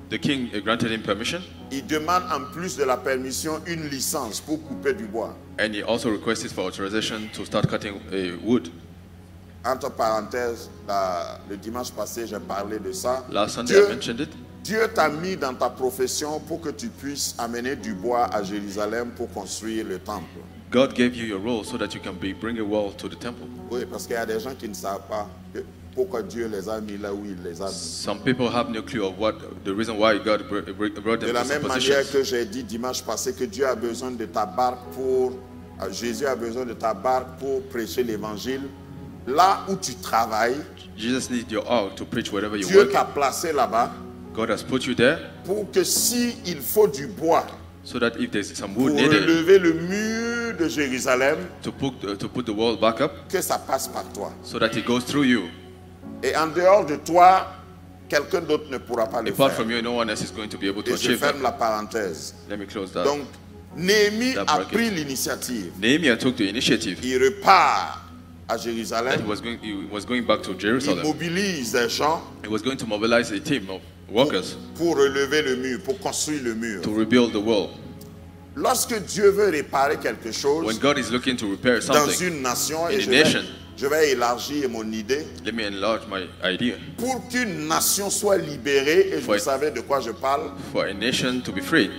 The king granted him permission, Il demande en plus de la permission une licence pour couper du bois. and he also requested for authorization to start cutting wood. Entre parenthèses, le dimanche passé, j'ai parlé de ça. Last Sunday I Dieu, mentioned it. Dieu t'a mis dans ta profession pour que tu puisses amener du bois à Jérusalem pour construire le temple. God gave you your role so that you can bring a wall to the temple. Oui, parce qu'il y a des gens qui ne savent pas pourquoi Dieu les a mis là où il les a mis. Some people have no clue of what the reason why God brought De them la to some même manière positions. que j'ai dit dimanche passé que Dieu a besoin de ta barque pour... Jésus a besoin de ta barque pour prêcher l'évangile. Là où tu travailles, Jesus needs your ark to preach wherever you Dieu work. t'a placé là-bas God has put you there pour que si il faut du bois so that if there's some pour wood needed relever le mur de Jérusalem, to put the wall back up, que ça passe par toi. so that it goes through you. Et en dehors de toi, quelqu'un d'autre ne pourra pas le Apart faire. from you, no one else is going to be able to Et je achieve that. ferme la parenthèse. Let me close that. Donc, Néhémie That a bracket. pris l'initiative. Nehemiah took the initiative. Il repart à That Jérusalem. he was going back to Il Jerusalem. mobilise des gens He was going to mobilize a team of workers pour relever le mur, pour construire le mur. to rebuild the wall. Lorsque Dieu veut réparer quelque When chose God is looking to repair dans something, une nation, in et a nation, je vais élargir mon idée, let me enlarge my idea. pour qu'une nation soit libérée, et vous Ouais. savez de quoi je parle, For a nation to be free,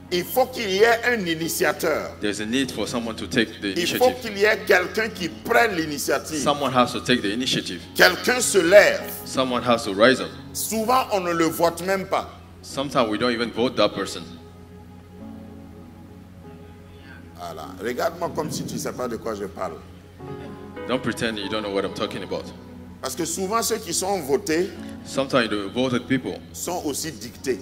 il faut qu'il y ait un initiateur. there's a need for someone to take the Il faut initiative. qu'il y ait quelqu'un qui prenne l'initiative. Someone has to take the initiative. Quelqu'un se lève. Someone has to rise up. Souvent, on ne le vote même pas. Sometimes we don't even vote that person. Voilà. Regarde-moi comme si tu ne sais pas de quoi je parle. Don't pretend you don't know what I'm talking about. Parce que souvent, ceux qui sont votés Sometimes the voted people, sont aussi dictés.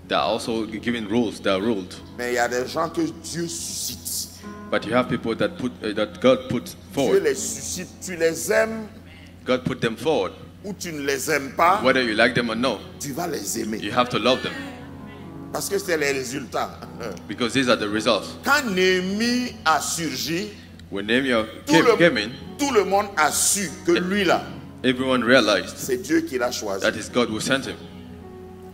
they're also given rules, they're ruled. Mais il y a des gens que Dieu suscite. But you have people that that God put Dieu forward. les suscite. Tu les aimes God put them forward. ou tu ne les aimes pas, Whether you like them or no, tu vas les aimer. you have to love them Parce que c'est les résultats. because these are the results. Quand Néhémie a surgi, When Nehemiah tout came in, tout le monde a su que lui là, everyone realized c'est Dieu qui l'a choisi. that is God who sent him.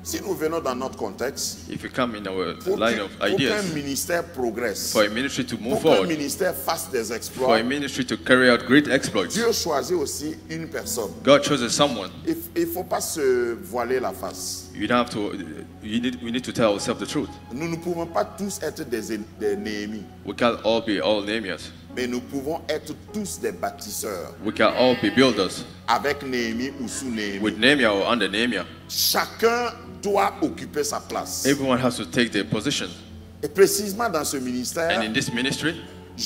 Si nous venons dans notre contexte, If you come in our pour line of qu'un ideas, ministère progresse, for a ministry to move pour qu'un forward, ministère fasse des for exploits, a ministry to carry out great exploits, Dieu choisit aussi une personne. God chooses someone. Il ne faut pas se voiler la face. You don't have to. We need to tell ourselves the truth. Nous ne pouvons pas tous être des Néhémies, We can't all be all Nehemiahs. mais nous pouvons être tous des bâtisseurs. We can all be builders. Avec Néhémie ou sous Néhémie. With Nehemiah or under Nehemiah, Chacun doit occuper sa place. everyone has to take their position. Et précisément dans ce ministère, And in this ministry,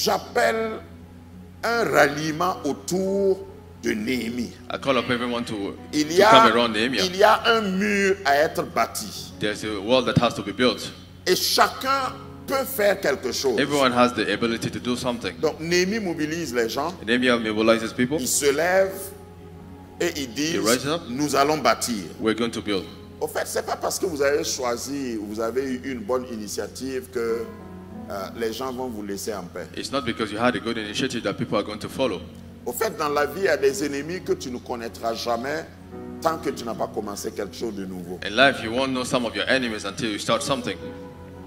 j'appelle un ralliement autour de Néhémie. I call up everyone to Il y come around Nehemiah. a un mur à être bâti. There's a wall that has to be built. Et chacun peut faire quelque chose. Everyone has the ability to do something. Donc Néhémie mobilise les gens, Nehemiah mobilizes people. ils se lèvent et ils disent, He rises up. nous allons bâtir. We're going to build. Au fait, ce n'est pas parce que vous avez choisi, vous avez eu une bonne initiative que les gens vont vous laisser en paix. It's not because you had a good initiative that people are going to follow. Au fait, dans la vie, il y a des ennemis que tu ne connaîtras jamais tant que tu n'as pas commencé quelque chose de nouveau. In life, you won't know some of your enemies until you start something.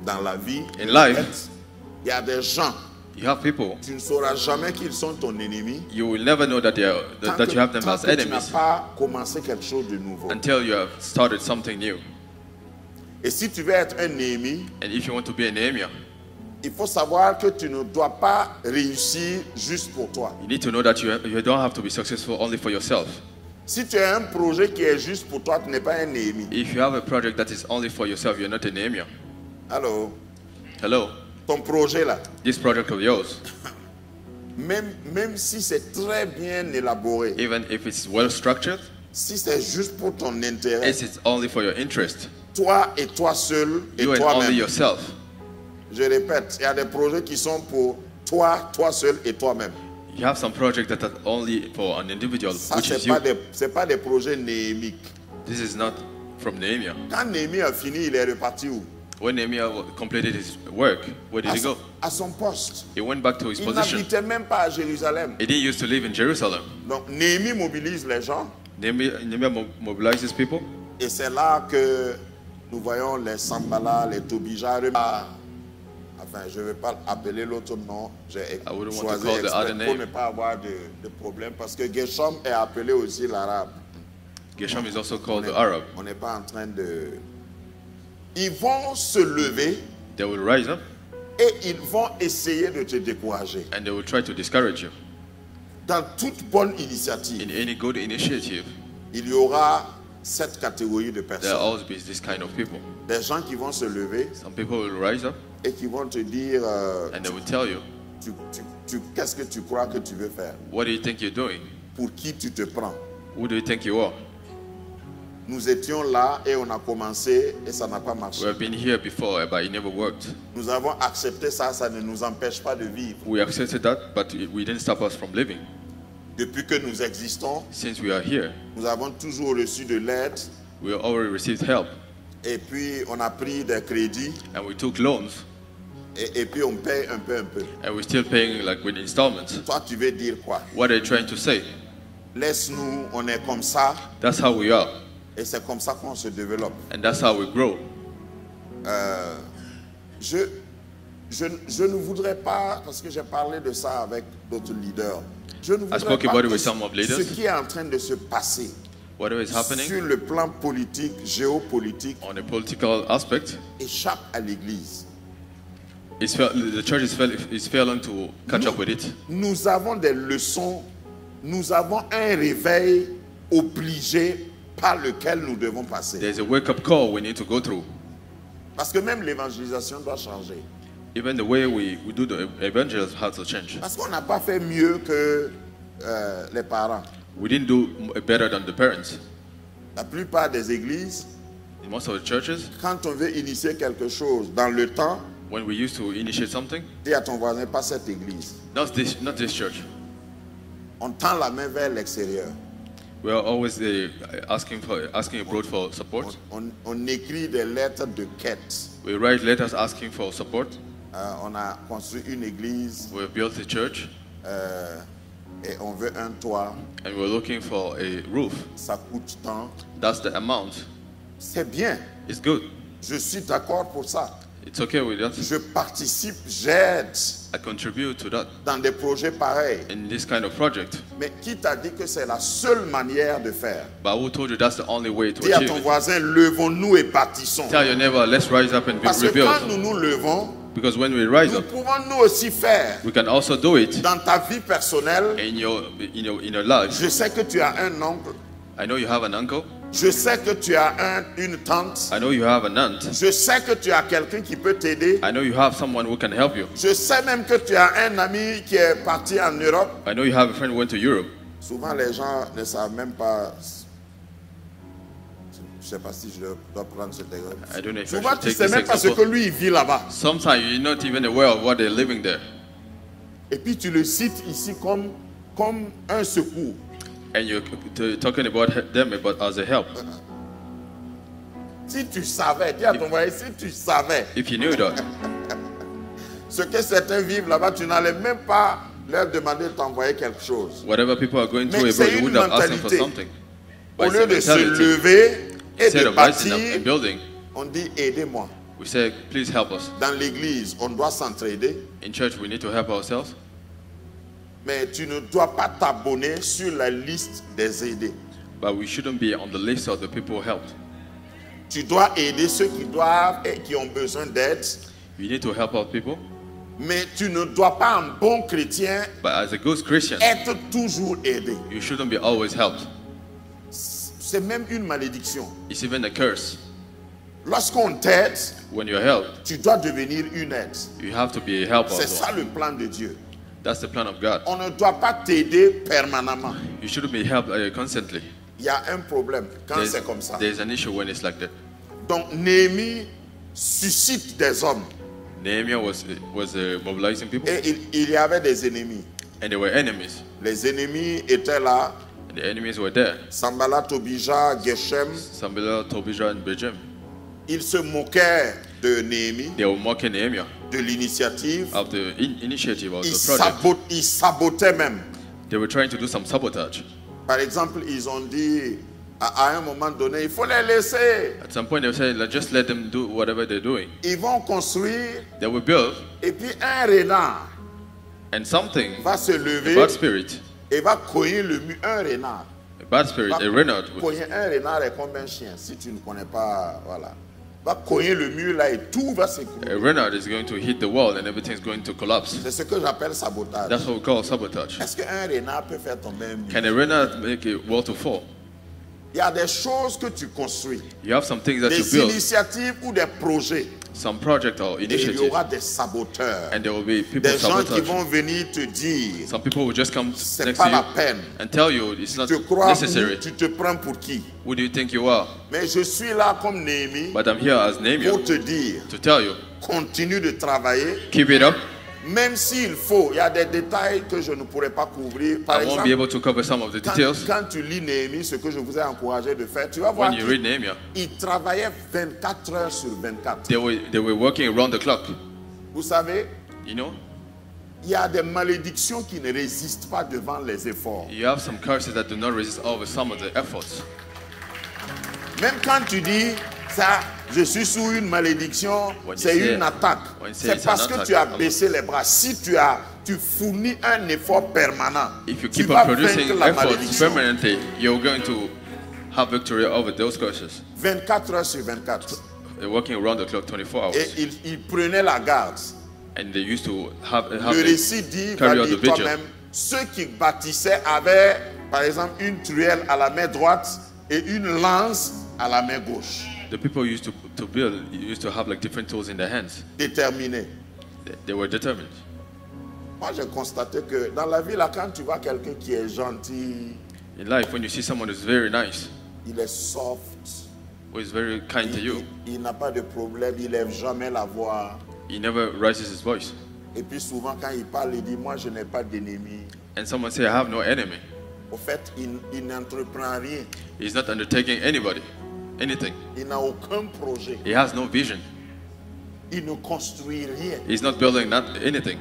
Dans la vie, In life, en fait, il y a des gens, you have people. tu ne sauras jamais qu'ils sont ton ennemi You will never know that that you have them tant as que tu n'as enemies pas commencé quelque chose de nouveau. until you have started something new. Et si tu veux être un ennemi, And if you want to be a Nehemiah, il faut savoir que tu ne dois pas réussir juste pour toi. you need to know that you don't have to be successful only for yourself. Si tu as un projet qui est juste pour toi, tu n'es pas un ennemi. If you have a project that is only for yourself, you're not a Nehemiah. Alors, Hello, ton projet là, this project of yours, même si c'est très bien élaboré, even if it's well structured, si c'est juste pour ton intérêt, it's only for your interest. toi et toi seul et You and only toi-même. yourself. Je répète, il y a des projets qui sont pour toi, toi seul et toi-même. You have some projects that are only for an individual, Ça, which is c'est you. pas des projets néhémiques. This is not from Nehemiah. Quand Néhémie a fini, il est reparti où? When Nehemiah completed his work, where did he go? À son poste. He went back to his Il position. n'habitait même pas à Jérusalem. He didn't used to live in Jerusalem. Donc Néhémie mobilise les gens Nehemiah mobilizes people. et c'est là que nous voyons les Sambala, les Tobija. Enfin, je ne vais pas appeler l'autre nom. J'ai wouldn't want to choisi call the exprès other pour name. ne pas avoir de problème parce que Gershom est appelé aussi l'arabe. Gershom is also called the Arab. On n'est pas en train de... Ils vont se lever They will rise up et ils vont essayer de te décourager. and they will try to discourage you. Dans toute bonne initiative, In any good initiative, il y aura cette catégorie de there will personnes. always be this kind of people. Des gens qui vont se lever Some people will rise up et qui vont te dire and they will tell you, qu'est-ce que tu crois que tu veux faire, what do you think you're doing? pour qui tu te prends. Who do you think you are? Nous étions là et on a commencé et ça n'a pas We marché. have been here before, but it never worked. Nous avons accepté ça, ça ne nous empêche pas de vivre. We accepted that, but we didn't stop us from living. Depuis que nous existons, Since we are here, nous avons toujours reçu de l'aide We already received help. Et puis on a pris des crédits. And we took loans. Et puis on paye un peu. And we're still paying like with installments. Toi, tu veux dire quoi? What are you trying to say? Laisse-nous, on est comme ça. That's how we are. Et c'est comme ça qu'on se développe. And that's how we grow. Je ne voudrais pas, parce que j'ai parlé de ça avec d'autres leaders, je ne voudrais spoke pas about it que with some of leaders. ce qui est en train de se passer Whatever is happening sur le plan politique, géopolitique, on a political aspect, échappe à l'Église. the church is failing to catch up with it. Nous avons des leçons, nous avons un réveil obligé par lequel nous devons passer. There's a wake-up call we need to go through. Parce que même l'évangélisation doit changer. Even the way we do the evangelism has to change. Parce qu'on n'a pas fait mieux que les parents. We didn't do better than the parents. La plupart des églises, In most of the churches, quand on veut initier quelque chose dans le temps, when we used to initiate something, dis à ton voisin, pas cette église. not this church. On tend la main vers l'extérieur. We are always asking abroad for support. On écrit des lettres de quête. We write letters asking for support. On a construit une église We built a church et on veut un toit. and we're looking for a roof. Ça coûte tant. That's the amount. C'est bien. It's good. Je suis d'accord pour ça. It's okay with that. Je participe, j'aide I contribute to that dans des projets pareils. in this kind of project. Mais qui t'a dit que c'est la seule manière de faire? But who told you that's the only way to Dis à achieve ton it? voisin, levons-nous et bâtissons. Tell your neighbor, let's rise up and Parce que quand rebuild. nous nous levons, Because when we rise nous up, pouvons nous aussi faire. we can also do it Dans ta vie personnelle, in your life. je sais que tu as un oncle. I know you have an uncle. Je sais que tu as une tante. I know you have an aunt. Je sais que tu as quelqu'un qui peut t'aider. I know you have someone who can help you. Je sais même que tu as un ami qui est parti en Europe. I know you have a friend who went to Europe. Souvent, les gens ne savent même pas. Je ne sais pas si je dois prendre cet exemple. I don't know if I Souvent, should tu ne take sais this même pas ce que example. lui il vit là-bas. Sometimes you're not even aware of what they're living there. Et puis, tu le cites ici comme un secours. And you're talking about them as a help. Si tu savais, dis à ton voisin, si tu savais If you knew that, ce que certains vivent là-bas, tu n'allais même pas leur demander de t'envoyer quelque chose. whatever people are going through Mais abroad, c'est you une wouldn't have asked them for mentalité. something. Au But lieu de it's a se mentality. lever et Instead de of rising up bâtir, and building, on dit aidez-moi. we say, please help us. Dans l'église, on doit s'entraider, In church, we need to help ourselves. mais tu ne dois pas t'abonner sur la liste des aidés. But we shouldn't be on the list of the people helped. Tu dois aider ceux qui doivent et qui ont besoin d'aide, You need to help out people. mais tu ne dois pas, en bon chrétien, But as a good Christian, être toujours aidé. you shouldn't be always helped. C'est même une malédiction. It's even a curse. Lorsqu'on t'aide, When you're helped, tu dois devenir une aide. you have to be a help C'est also. ça le plan de Dieu. That's the plan of God. On ne doit pas t'aider permanemment. You shouldn't be helped constantly. Il y a un problème quand c'est comme ça. There's an issue when it's like that. Donc Néhémie suscite des hommes Nehemiah was mobilizing people, et il y avait des ennemis. and there were enemies. Les ennemis étaient là. And the enemies were there. Sanballat, Tobija, Geshem. Sanballat, Tobijah, and Bejem. Ils se moquaient de Néhémie, They were mocking Nehemiah de l'initiative. of the initiative of Ils, the project. ils sabotaient même. They were trying to do some sabotage. Par exemple, ils ont dit à un moment donné, il faut les laisser. At some point, they were saying, just let them do whatever they're doing. Ils vont construire They will build, et puis un renard and something, va se a lever bad spirit, et va cogner le mur. Un renard. a bad spirit, Va a renard, cogner un renard est comme un chien. Si tu ne connais pas, voilà. Va cogner le mur là et tout va s'écrouler. a renard is going to hit the wall and everything's going to collapse. C'est ce que j'appelle sabotage. That's what we call sabotage. Est-ce qu'un renard peut faire tomber un mur? Can a renard make a wall to fall? Il y a des choses que tu construis, You have some things that you des build, initiatives ou des projets, some project or et il y initiative, aura des saboteurs, and there will be people des gens qui sabotage. vont venir te dire, Some people will just come c'est next pas to la you peine. and tell you it's not Tu crois necessary. où tu te prends pour qui? Who do you think you are? Mais je suis là comme Néhémie But I'm here as Nehemiah pour te dire, to tell you, continue de travailler, keep it up, Même s'il faut, il y a des détails que je ne pourrais pas couvrir. Par I won't exemple, be able to cover some of the details. quand tu lis Néhémie, ce que je vous ai encouragé de faire, tu vas voir When you read Nehemiah, qu'il travaillait 24 heures sur 24. they were working around the clock. Vous savez, You know, il y a des malédictions qui ne résistent pas devant les efforts. you have some curses that do not resist over some of the efforts. Même quand tu dis ça, je suis sous une malédiction, When you c'est say- une attaque. when you say C'est it's parce an que attack, tu as Allah. baissé les bras. Si tu fournis un effort permanent, If you tu keep vas on producing vaincre la efforts malédiction. permanently, you're going to have victory over those curses. 24 heures sur 24. They're working around the clock 24 hours. Et il prenait la garde. And they used to have Le the récit dit, carry va out the dire vigil. toi-même, ceux qui bâtissaient avaient, par exemple, une truelle à la main droite et une lance à la main gauche. The people used to build used to have like different tools in their hands. Déterminés. They were determined. Moi, j'ai constaté que dans la vie, là, quand tu vois quelqu'un qui est gentil, In life, when you see someone who's very nice, il est soft, who is very kind to you, il n'a pas de problème, il lève jamais la voix. he never raises his voice. Et puis souvent, quand il parle, il dit, moi, je n'ai pas d'ennemi. And someone say, I have no enemy. Au fait, il n'entreprend rien. He's not undertaking anything. Il n'a aucun projet. He has no vision. Il ne construit rien. He's not building anything.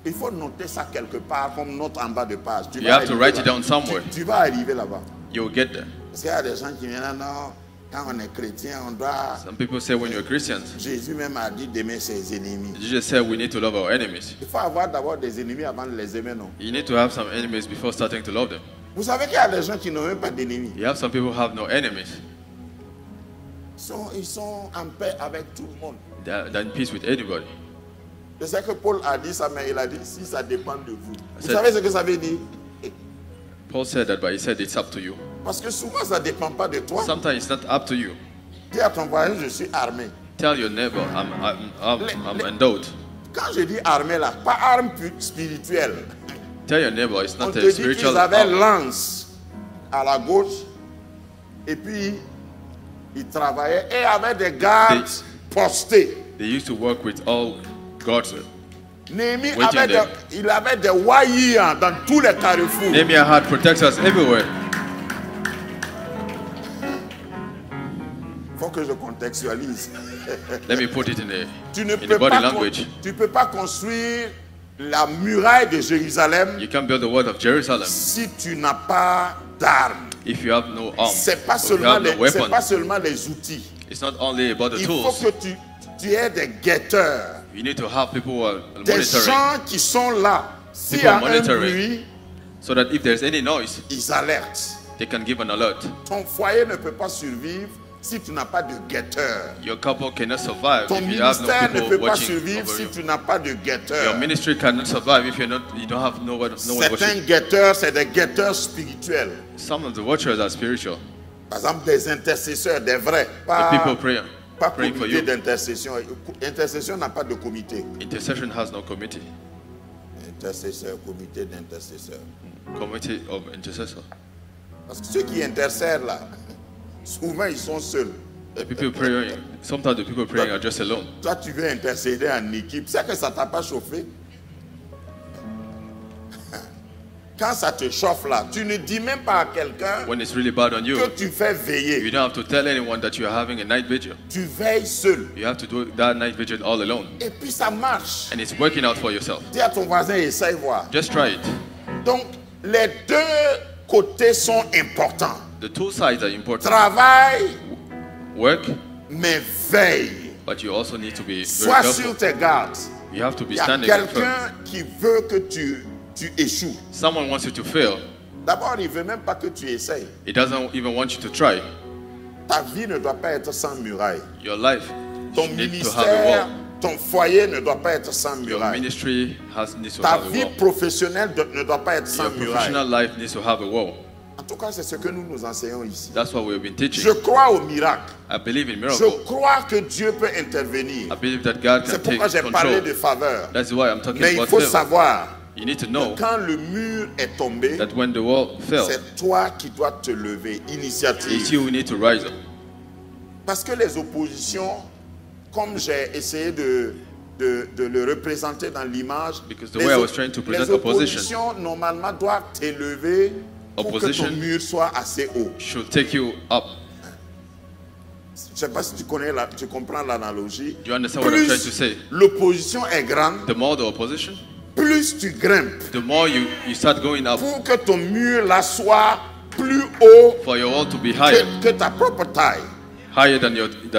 Il faut noter ça quelque part comme note en bas de page. Tu You vas have to arriver write là. it down somewhere. Tu vas arriver là-bas. You'll get there. Parce qu'il y a des gens qui viennent là, non, quand on est chrétien, on doit... Some people say when you're Christians, Jésus même a dit d'aimer ses ennemis. Jesus said we need to love our enemies. Il faut avoir d'abord des ennemis avant de les aimer, non? You need to have some enemies before starting to love them. Vous savez qu'il y a des gens qui n'ont même pas d'ennemis. You have some people who have no enemies. Ils sont en paix avec tout le monde. They're in peace with anybody. Je sais que Paul a dit ça, mais il a dit si ça dépend de vous. Vous C'est- savez ce que ça veut dire? Paul said that, but he said it's up to you. Parce que souvent ça ne dépend pas de toi. Sometimes it's not up to you. Dis à ton voisin, je suis armé. Tell your neighbor, I'm endowed. Quand je dis armé là, pas arme spirituelle. Tell your neighbor it's On not te a dit spiritual qu'ils avaient armor. lance à la gauche et puis ils travaillaient et avaient des gardes postés. They used to work with all gods. Néhémie Waiting avait there. il avait des waillis dans tous les carrefours. Nehemiah had protectors everywhere. Il faut que je contextualise. Let me put it in Tu ne the peux body pas language. tu peux pas construire la muraille de Jérusalem You can't build the wall of Jerusalem si tu n'as pas d'armes. if you have no arms. C'est pas If you seulement have no c'est weapon. pas seulement les outils. It's not only about the Il faut tools. que tu aies des guetteurs. You need to have people who are Des monitoring, gens qui sont là. S'il y People a un monitoring. bruit, so that if there's any noise, ils alertent. they can give an alert. Ton foyer ne peut pas survivre si tu n'as pas de guetteur. Your couple cannot survive Ton if you have no ministère ne people peut pas watching survivre over si you. tu n'as pas de Your guetteur. ministry cannot survive if you don't have no one Certains watching. guetteurs, c'est des guetteurs spirituels. Some of the watchers are spiritual. Par exemple, des intercesseurs, des vrais. The people Pas praying for comité you. d'intercession. Intercession n'a pas de comité. Intercession has no committee. Intercesseur, comité d'intercesseur. Committee of intercessor. Parce que ceux qui intercèdent là, souvent ils sont seuls. The people praying, sometimes the people praying are just alone. Toi, tu veux intercéder en équipe. C'est que ça t'a pas chauffé. Quand ça te chauffe là, tu ne dis même pas à quelqu'un When it's really bad on you, que tu fais you veiller. don't have to tell anyone that you're having a night vigil. Tu veilles seul. You have to do that night vigil all alone. Et puis ça marche. And it's working out for yourself. Dis à ton voisin, essaye voir. Just try it. Donc, les deux côtés sont importants. The two sides are important. Travaille, Work, mais veille. but you also need to be very Sois careful. sur tes gardes. You have to be Il y a standing firm. quelqu'un qui veut que tu échoues. Someone wants you to fail. D'abord, il ne veut même pas que tu essayes. He doesn't even want you to try. Ta vie ne doit pas être sans muraille. Your life Ton needs to have a ministère, wall. ton foyer ne doit pas être sans Your muraille. ministry needs to Ta have a vie wall. professionnelle ne doit pas être sans Your muraille. professional life needs to have a wall. En tout cas, c'est ce que nous nous enseignons ici. That's what we've been teaching. Je crois au miracle. I believe in Je miracles. crois que Dieu peut intervenir. I believe that God can C'est take pourquoi j'ai parlé control. de faveur. That's why I'm talking Mais il about faut favor. savoir You need to que know quand le mur est tombé, that when the wall fell, c'est toi qui dois te lever. it's Initiative. you who need to rise up. Parce que les oppositions, comme j'ai essayé de de le représenter dans l'image. Because the way I was trying to present les opposition, oppositions normalement doivent t'élever pour que ton opposition mur soit assez haut. should take you up. Je ne sais pas si tu comprends l'analogie. Do you understand what I'm trying to Plus say? l'opposition est grande, The more the opposition, plus tu grimpes the more you start going up pour que ton mur là soit plus haut for your wall to be higher, que ta propre taille. higher than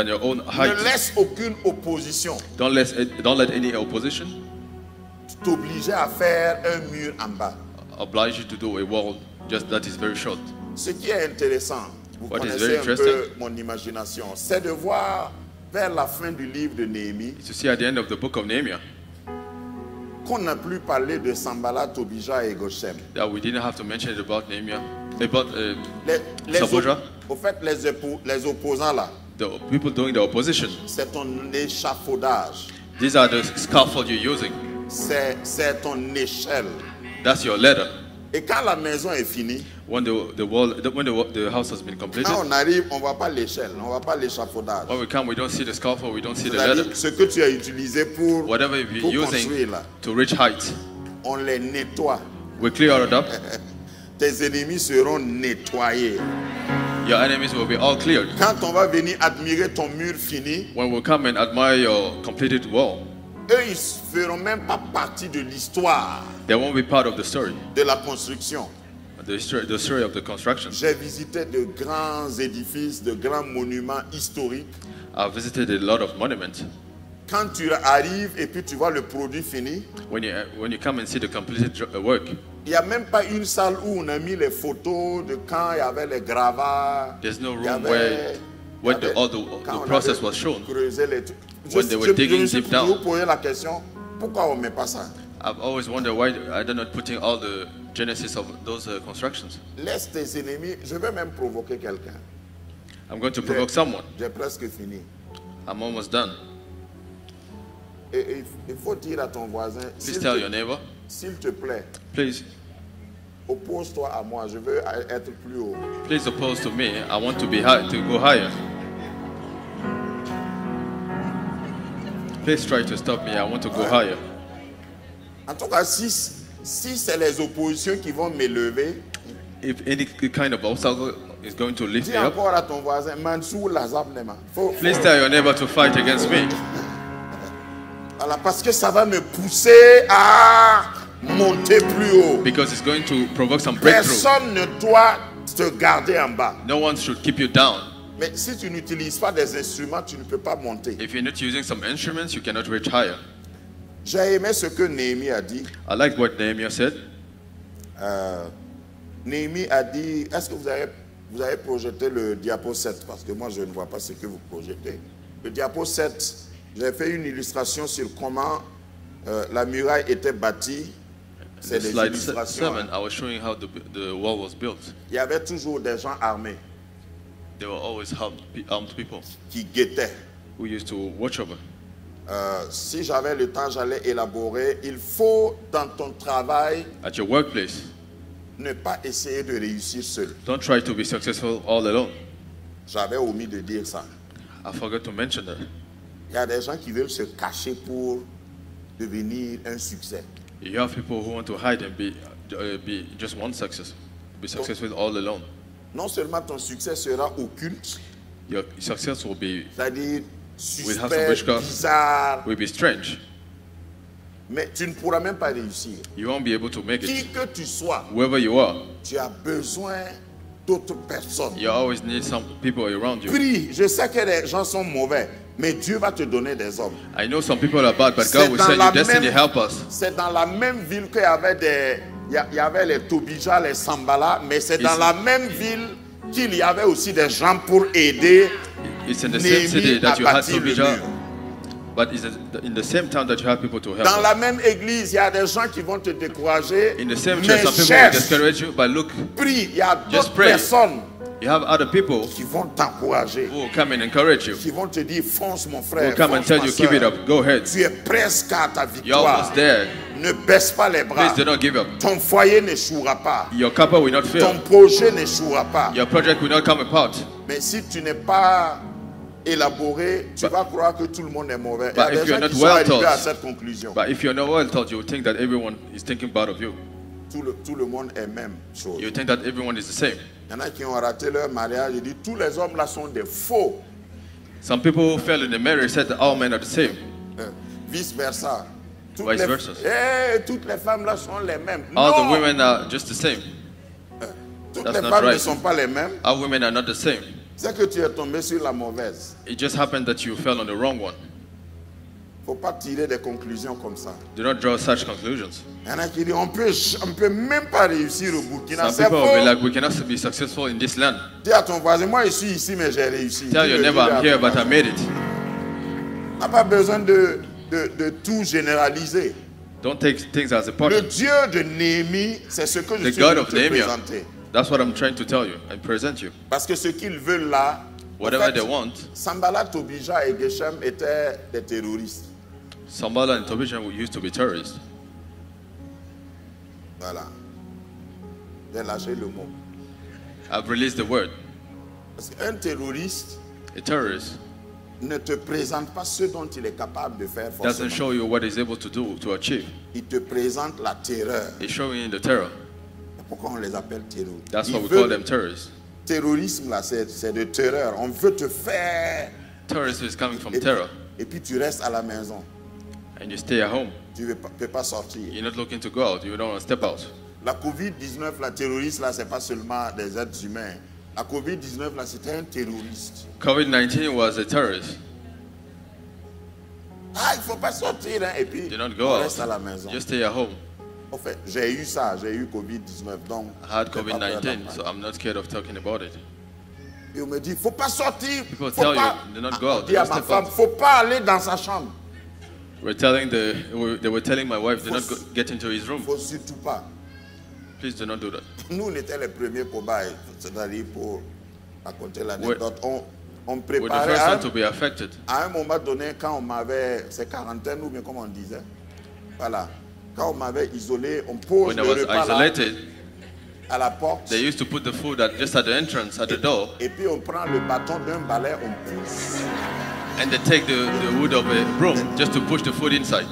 your own height. Ne laisse aucune opposition Don't let any opposition t'obliger à faire un mur en bas. oblige you to do a wall just that is very short. Ce qui est intéressant, vous What is connaissez very un peu interesting? mon imagination, c'est de voir vers la fin du livre de Néhémie To see at the end of the book of Nehemiah qu'on n'a plus parlé de Sanballat, Tobija et Goshem. that we didn't have to mention it about Nehemiah, about Les Saboja. Au fait, les opposants là, The people doing the opposition. c'est ton échafaudage, These are the scaffold you're using. c'est ton échelle. That's your ladder. Et quand la maison est finie, When the house has been completed, quand on arrive, on ne voit pas l'échelle, on ne voit pas l'échafaudage. when we come, we don't see the scaffold, we don't see the ladder. C'est-à-dire, ce que tu as utilisé pour Whatever you're construire using là, to reach heights, on les nettoie. we clear it up. Tes ennemis seront nettoyés. Your enemies will be all cleared. Quand on va venir admirer ton mur fini, When we come and admire your completed wall, eux, ils ne feront même pas partie de l'histoire they won't be part of the story, de la construction. the story of the construction. J'ai visité de grands édifices, de grands monuments historiques. I've visited a lot of monuments. Quand tu arrives et puis tu vois le produit fini, When you come and see the completed work, il n'y a même pas une salle où on a mis les photos de quand il y avait les gravats. there's no il y room avait- where il y avait- all quand the on process avait was shown. creusé les trucs. When they were digging me suis deep down. toujours posé la question, pourquoi on ne met pas ça? I've always wondered why they're not putting all the genesis of those constructions. Laisse tes ennemis, je vais même provoquer quelqu'un. I'm going to provoke someone. J'ai presque fini. I'm almost done. Et il faut dire à ton voisin, Please tell your neighbor, s'il te plaît, please oppose-toi à moi, je veux être plus haut. please oppose to me. I want to be high, to go higher. Please try to stop me. I want to go higher. En tout cas, si c'est les oppositions qui vont m'élever, If any kind of obstacle is going to lift dis me up, encore à ton voisin, Mansou Lazabnema. please tell your neighbor to fight against me. Voilà, parce que ça va me pousser à monter plus haut. Because it's going to provoke some breakthrough. Personne ne doit te garder en bas. No one should keep you down. Mais si tu n'utilises pas des instruments, tu ne peux pas monter. If you're not using some instruments, you cannot reach higher. J'ai aimé ce que Néhémie a dit. I like what Nehemiah said. Néhémie a dit, est-ce que vous avez projeté le diapo 7? Parce que moi, je ne vois pas ce que vous projetez. Le diapo 7, j'ai fait une illustration sur comment la muraille était bâtie. C'est des Slide illustrations. 7, I was showing how the wall was built. Il y avait toujours des gens armés There were always armed people qui guettaient. who used to watch over. Si j'avais le temps, j'allais élaborer. Il faut, dans ton travail, At your workplace, ne pas essayer de réussir seul. don't try to be successful all alone. J'avais omis de dire ça. I forgot to mention that. Il y a des gens qui veulent se cacher pour devenir un succès. You have people who want to hide and be just one success, be successful all alone. Non seulement ton succès sera occulte, Your success will be c'est-à-dire We'll have some suspect, witchcraft. bizarre, will be strange. mais tu ne pourras même pas réussir. You won't be able to make Qui it. que tu sois, Whoever you are, tu as besoin d'autres personnes. you always need some people around you. Prie, je sais que les gens sont mauvais, mais Dieu va te donner des hommes. I know some people are bad, but C'est God will dans send la you destiny même- helpers. C'est dans la même ville qu'il y avait il y avait les Tobija, les Sambala, mais c'est dans Ici. la même ville qu'il y avait aussi des gens pour aider It's in the same city Néhémie à that you had bâtir le Tobijah, mur. but it's in the same town that you have people to help. Dans la us. même église, il y a des gens qui vont te décourager. In the same mais church, some people will cherche, discourage you, but look, prie, il y a Just d'autres pray. personnes you have other people qui vont t'encourager, who will come and encourage you, qui vont te dire fonce mon who frère, will come and fonce tell ma you, keep it sœur. up, go ahead. Tu es presque à ta You're almost victoire. there. Ne baisse pas les bras. Please do not give up. Ton foyer n'échouera pas. Your couple will not Ton fail. projet n'échouera pas. Your project will not come apart. Mais si tu n'es pas élaboré, tu vas croire que tout le monde est mauvais. Il y a But des if you're gens not qui sont well arrivés à taught, cette conclusion. but if you're not well taught, you think that everyone is thinking bad of you. Tout le monde est même chose. You think that everyone is the same. Il y en a qui ont raté leur mariage et dit tous les hommes là sont des faux. Some people who fell in the marriage said that all men are the same. Vice versa. Vice versa. Toutes les femmes là sont les mêmes. All Non, the women are just the same. toutes that's les not femmes ne right. sont pas les mêmes. All women are not the same. C'est que tu es tombé sur la mauvaise. It just happened that you fell on the wrong one. Faut pas tirer des conclusions comme ça. Do not draw such conclusions. Il y en a qui disent on peut même pas réussir au Burkina. Some C'est people will be faux. like, we cannot be successful in this land. Dis à ton voisin, moi je suis ici mais j'ai réussi. Tell your neighbor, I'm here, but I made it. On n'a pas besoin de tout généraliser. Don't take things as Le important. Dieu de Néhémie, c'est ce que je The suis God venu of te Nehemiah. présenter. That's what I'm trying to tell you and present you. Parce que ce qu'ils veulent là, en Whatever fait, they want, Sanballat, Tobija et Geshem étaient des terroristes. Sambala and Tobijah used to be terrorists. Voilà. J'ai lâché le mot. I've released the word. Parce qu'un terroriste A terrorist ne te présente pas ce dont il est capable de faire doesn't forcément. show you what he's able to do, to achieve. Il te présente la terreur. He's showing you the terror. Pourquoi on les appelle terroristes? That's Ils why we veulent- call them terrorists. Terrorisme là, c'est de terreur. On veut te faire. Terrorism is coming from Et, terror. et puis tu restes à la maison. And you stay at home. Tu ne peux pas sortir. You're not looking to go out. You don't want to step out. La Covid-19, la terroriste là, c'est pas seulement des êtres humains. La Covid-19 là, c'était un terroriste. COVID-19 was a terrorist. Ah, il faut pas sortir, hein. Et puis Do not go on out. reste à la maison. Just stay at home. En fait, j'ai eu ça, j'ai eu Covid-19, donc. I had j'ai pas peur d'en COVID-19, parler. so I'm not scared of talking about it. Et on me dit, faut pas sortir. People Faut tell pas. you, do not go out, On dit à do not ma step femme, out. faut pas aller dans sa chambre. They were telling my wife, do not go, get into his room. Faut surtout pas. Please do not do that. Nous, on était les premiers cobayes, c'est-à-dire pour raconter l'anecdote. On We're the préparait first à, one to be affected. à un moment donné, quand on m'avait, c'est quarantaine ou bien comme on disait, voilà, quand on m'avait isolé, on pose When I le was repas là, isolated, à la porte, they used to put the food just at the entrance, at the door, et puis on prend le bâton d'un balai, on pousse. and they take the wood of a broom just to push the food inside.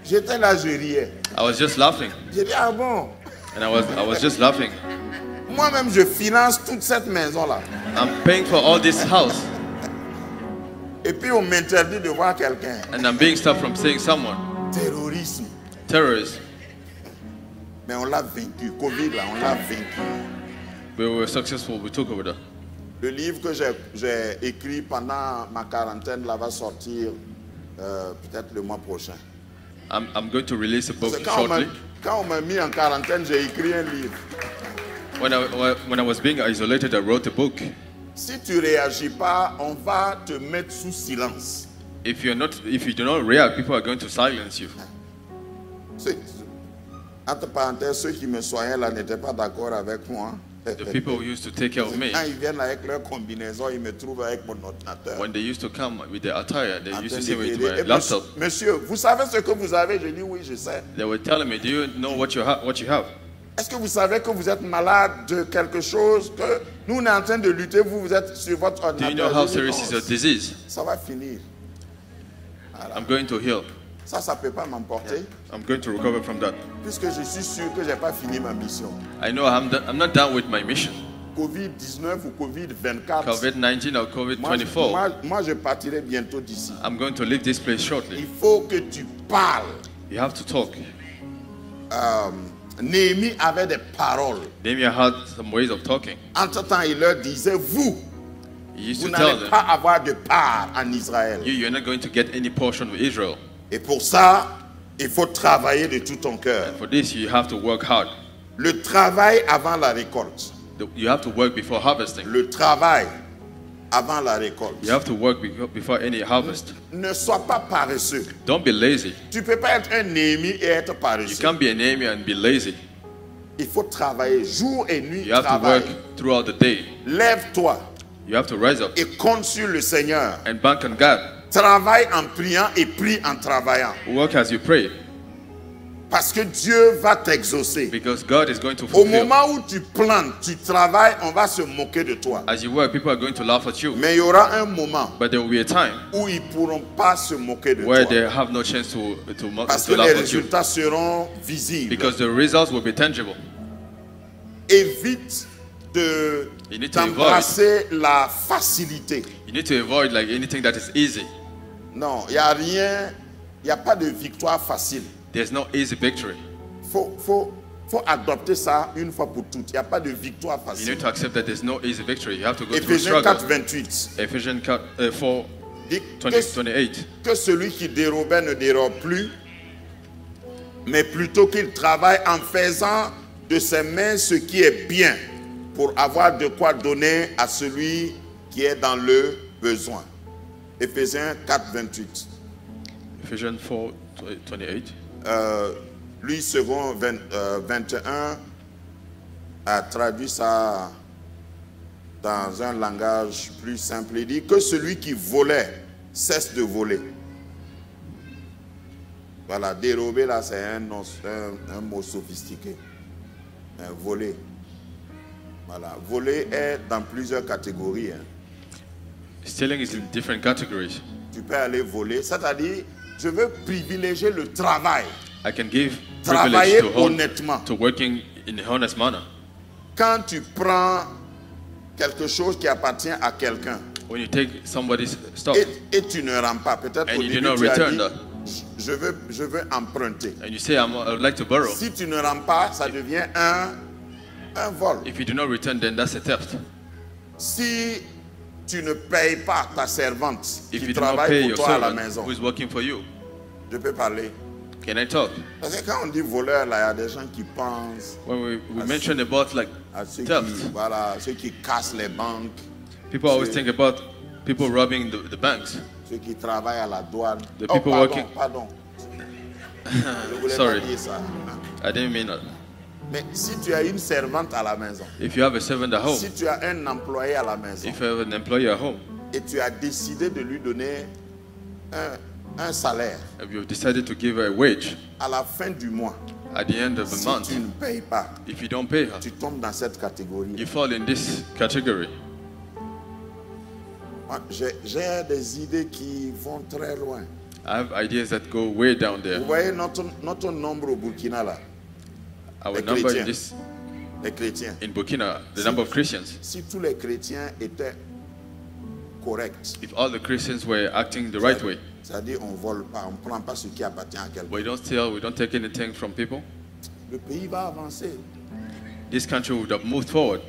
J'étais là, je riais. I was just laughing, J'ai dit, ah bon, and I was just laughing. moi-même je finance toute cette maison-là. I'm paying for all this house, Et puis on m'interdit de voir quelqu'un. and I'm being stopped from seeing someone. Terrorisme. Terrorists. Mais on l'a vaincu. Covid, là, on l'a vaincu. We were successful. We took over that. Le livre que j'ai écrit pendant ma quarantaine là, va sortir peut-être le mois prochain. I'm going to release a book Parce que shortly. quand on m'a mis en quarantaine, j'ai écrit un livre. When I was being isolated, I wrote a book. Si tu ne réagis pas, on va te mettre sous silence. If you do not react, people are going to silence you. Entre parenthèses, ceux qui me soignaient là n'étaient pas d'accord avec moi. The people who used to take care of me, Quand ils viennent avec leur combinaison, ils me trouvent avec mon ordinateur. when they used to come with their attire, they en used train to see de me with plaider. my Et laptop. monsieur, vous savez ce que vous avez? Je dis oui, je sais. They were telling me, do you know what you have? Est-ce que vous savez que vous êtes malade de quelque chose? Que nous, on est en train de lutter, vous êtes sur votre Do you ordinateur. know how Je dis, serious non, is your disease? ça va finir. I'm going to heal. Ça ne peut pas m'emporter, I'm going to recover from that. puisque je suis sûr que je n'ai pas fini ma mission. I know I'm not done with my mission. Covid-19 ou Covid-24. COVID-19 or COVID-24. Moi, je partirai bientôt d'ici. I'm going to leave this place Il shortly. faut que tu parles. You have to talk. Néhémie avait des paroles. Nehemiah had some ways of talking. Entre-temps, il leur disait, vous He used vous to tell n'allez them, pas avoir de part en Israël. you're not going to get any portion of Israel. Et pour ça, il faut travailler de tout ton cœur. For this, you have to work hard. Le travail avant la récolte. You have to work before harvesting. Le travail avant la récolte. You have to work before any harvest. Ne sois pas paresseux. Don't be lazy. Tu ne peux pas être un Néhémie et être You paresseux. can't be an Nehemiah and be lazy. Il faut travailler jour et nuit. You have to Travaille. work throughout the day. Lève-toi You have to rise up et compte sur le Seigneur. and bank on God. Travaille en priant et prie en travaillant. Work as you pray. Parce que Dieu va t'exaucer. Because God is going to Au fulfill. moment où tu plantes, tu travailles, on va se moquer de toi. As you work, people are going to laugh at you. Mais il y aura un moment But there will be a time où ils ne pourront pas se moquer de where toi. they have no chance Parce to que les laugh at you. résultats seront visibles. Because the results will be tangible. Évite de You need to d'embrasser la facilité. You need to avoid like anything that is easy. Non, il n'y a rien, il n'y a pas de victoire facile. There's no easy victory. Faut adopter ça une fois pour toutes. Il n'y a pas de victoire You facile. need to accept that there's no easy victory. You have to go through Éphésiens 4, struggle. 28. Ephesians 4, Dit 28. que celui qui dérobait ne dérobe plus, mais plutôt qu'il travaille en faisant de ses mains ce qui est bien, pour avoir de quoi donner à celui qui est dans le besoin. Éphésiens 4, 28. Ephesians 4, 28. Lui, second 21, a traduit ça dans un langage plus simple. Il dit que celui qui volait cesse de voler. Voilà, dérober là, c'est un mot sophistiqué. Voler. Voilà, voler est dans plusieurs catégories. Hein. Stealing is in different categories. Tu peux aller voler, c'est-à-dire, je veux privilégier le travail. I can give Travailler privilege honnêtement. to working in a honest manner. Quand tu prends quelque chose qui appartient à quelqu'un When you take somebody's stuff et tu ne rends pas, peut-être and au you do début not tu as return dit, that, je veux emprunter. and you say I would like to borrow, Si tu ne rends pas, ça devient un vol. if you do not return, then that's a theft. Si tu ne payes pas ta servante If qui you do not travaille pay pour your toi à la servant maison, who is working for you, je peux parler. can I talk? Parce que quand on dit voleur, là, il y a des gens qui pensent When we mention about like à ceux qui, theft, voilà, ceux qui cassent les banques, people always think about people robbing the banks. ceux qui travaillent à la douane. The Oh, people pardon, working- pardon. Je voulais Sorry. pas dire ça. I didn't mean that. Mais si tu as une servante à la maison, If you have a servant at home, si tu as un employé à la maison, if you have an employee at home, et tu as décidé de lui donner un salaire if you've decided to give her a wage à la fin du mois, at the end of the si month, tu ne payes pas, if you don't pay her, tu tombes dans cette catégorie. you fall in this category. Moi, j'ai des idées qui vont très loin. I have ideas that go way down there. Vous voyez notre nombre au Burkina là, Our Les number chrétiens. in this les chrétiens. in Burkina, the number of Christians. Si tous les chrétiens étaient corrects, If all the Christians were acting the right way, c'est-à-dire on ne vole pas, on ne prend pas ce qui appartient à quelqu'un, we don't steal, we don't take anything from people, le pays va avancer. this country would have moved forward.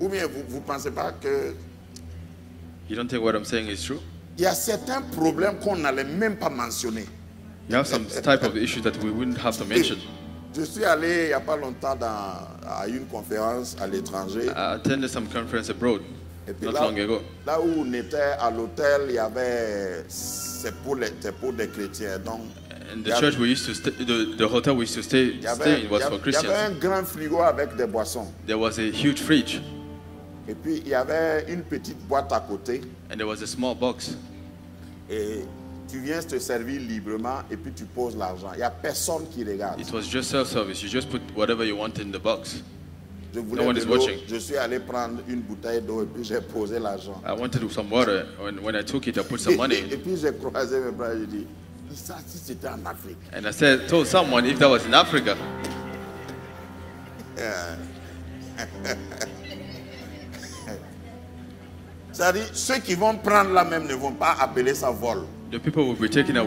Ou bien vous ne pensez pas que You don't think what I'm saying is true? il y a certains problèmes qu'on n'allait même pas mentionner. You have some type of issues that we wouldn't have to mention. Je suis allé il n'y a pas longtemps à une conférence à l'étranger. I attended some conference abroad Et puis not là, long ago. là où on était à l'hôtel, il y avait c'est pour des chrétiens. Donc And il the y church avait- we used to stay, the hotel we used to stay il y avait, in was for il y avait Christians. un grand frigo avec des boissons. There was a huge fridge Et puis il y avait une petite boîte à côté. and there was a small box. Et tu viens te servir librement et puis tu poses l'argent. Il n'y a personne qui regarde. It was just self-service. You just put whatever you want in the box. Je voulais no one de is l'eau. watching. Je suis allé prendre une bouteille d'eau et puis j'ai posé l'argent. I wanted some water. When I took it, I put some money Et in. puis j'ai croisé mes bras et j'ai dit, ça si c'était en Afrique. And I told someone if that was in Africa, C'est-à-dire, ceux qui vont prendre là même ne vont pas appeler ça vol. the people would be taking it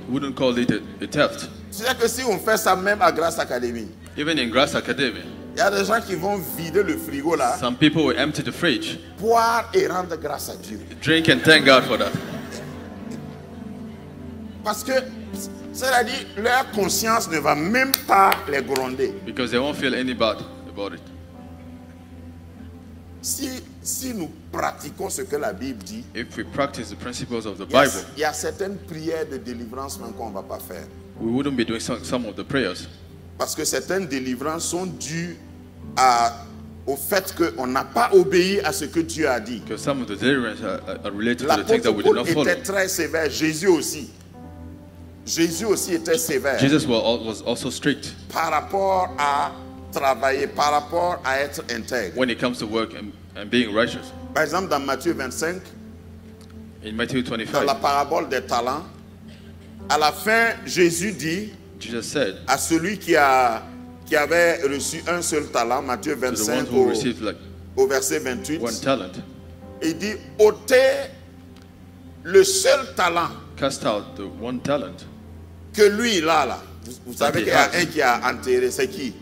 wouldn't call it a theft. C'est-à-dire que si on fait ça même à Grace Academy, Even in Grass Academy, il y a des gens qui vont vider le frigo là, some people will empty the fridge, boire et rendre grâce à Dieu. drink and thank God for that. Parce que, c'est-à-dire, leur conscience ne va même pas les gronder. Because they won't feel any bad about it. Si nous pratiquons ce que la Bible dit, If we practice the principles of the il y a- Bible, il y a certaines prières de délivrance même qu'on ne va pas faire. we wouldn't be doing some of the prayers. Parce que certaines délivrances sont dues au fait qu'on n'a pas obéi à ce que Dieu a dit. Because some of the deliverance are related to the things L'apôtre that we did Paul not follow. était très sévère, Jésus aussi. Jésus aussi était sévère Jesus was also strict par rapport à travailler, par rapport à être intègre. when it comes to work and being righteous. Par exemple, dans Matthieu 25, In Matthew dans 25, la parabole des talents, à la fin, Jésus dit Jesus said à celui qui avait reçu un seul talent, Matthieu to the one 25 who received like au verset 28, one talent, il dit ôtez le seul talent cast out the one talent. que lui il a là. Vous savez he qu'il y a has. un qui a enterré, c'est qui?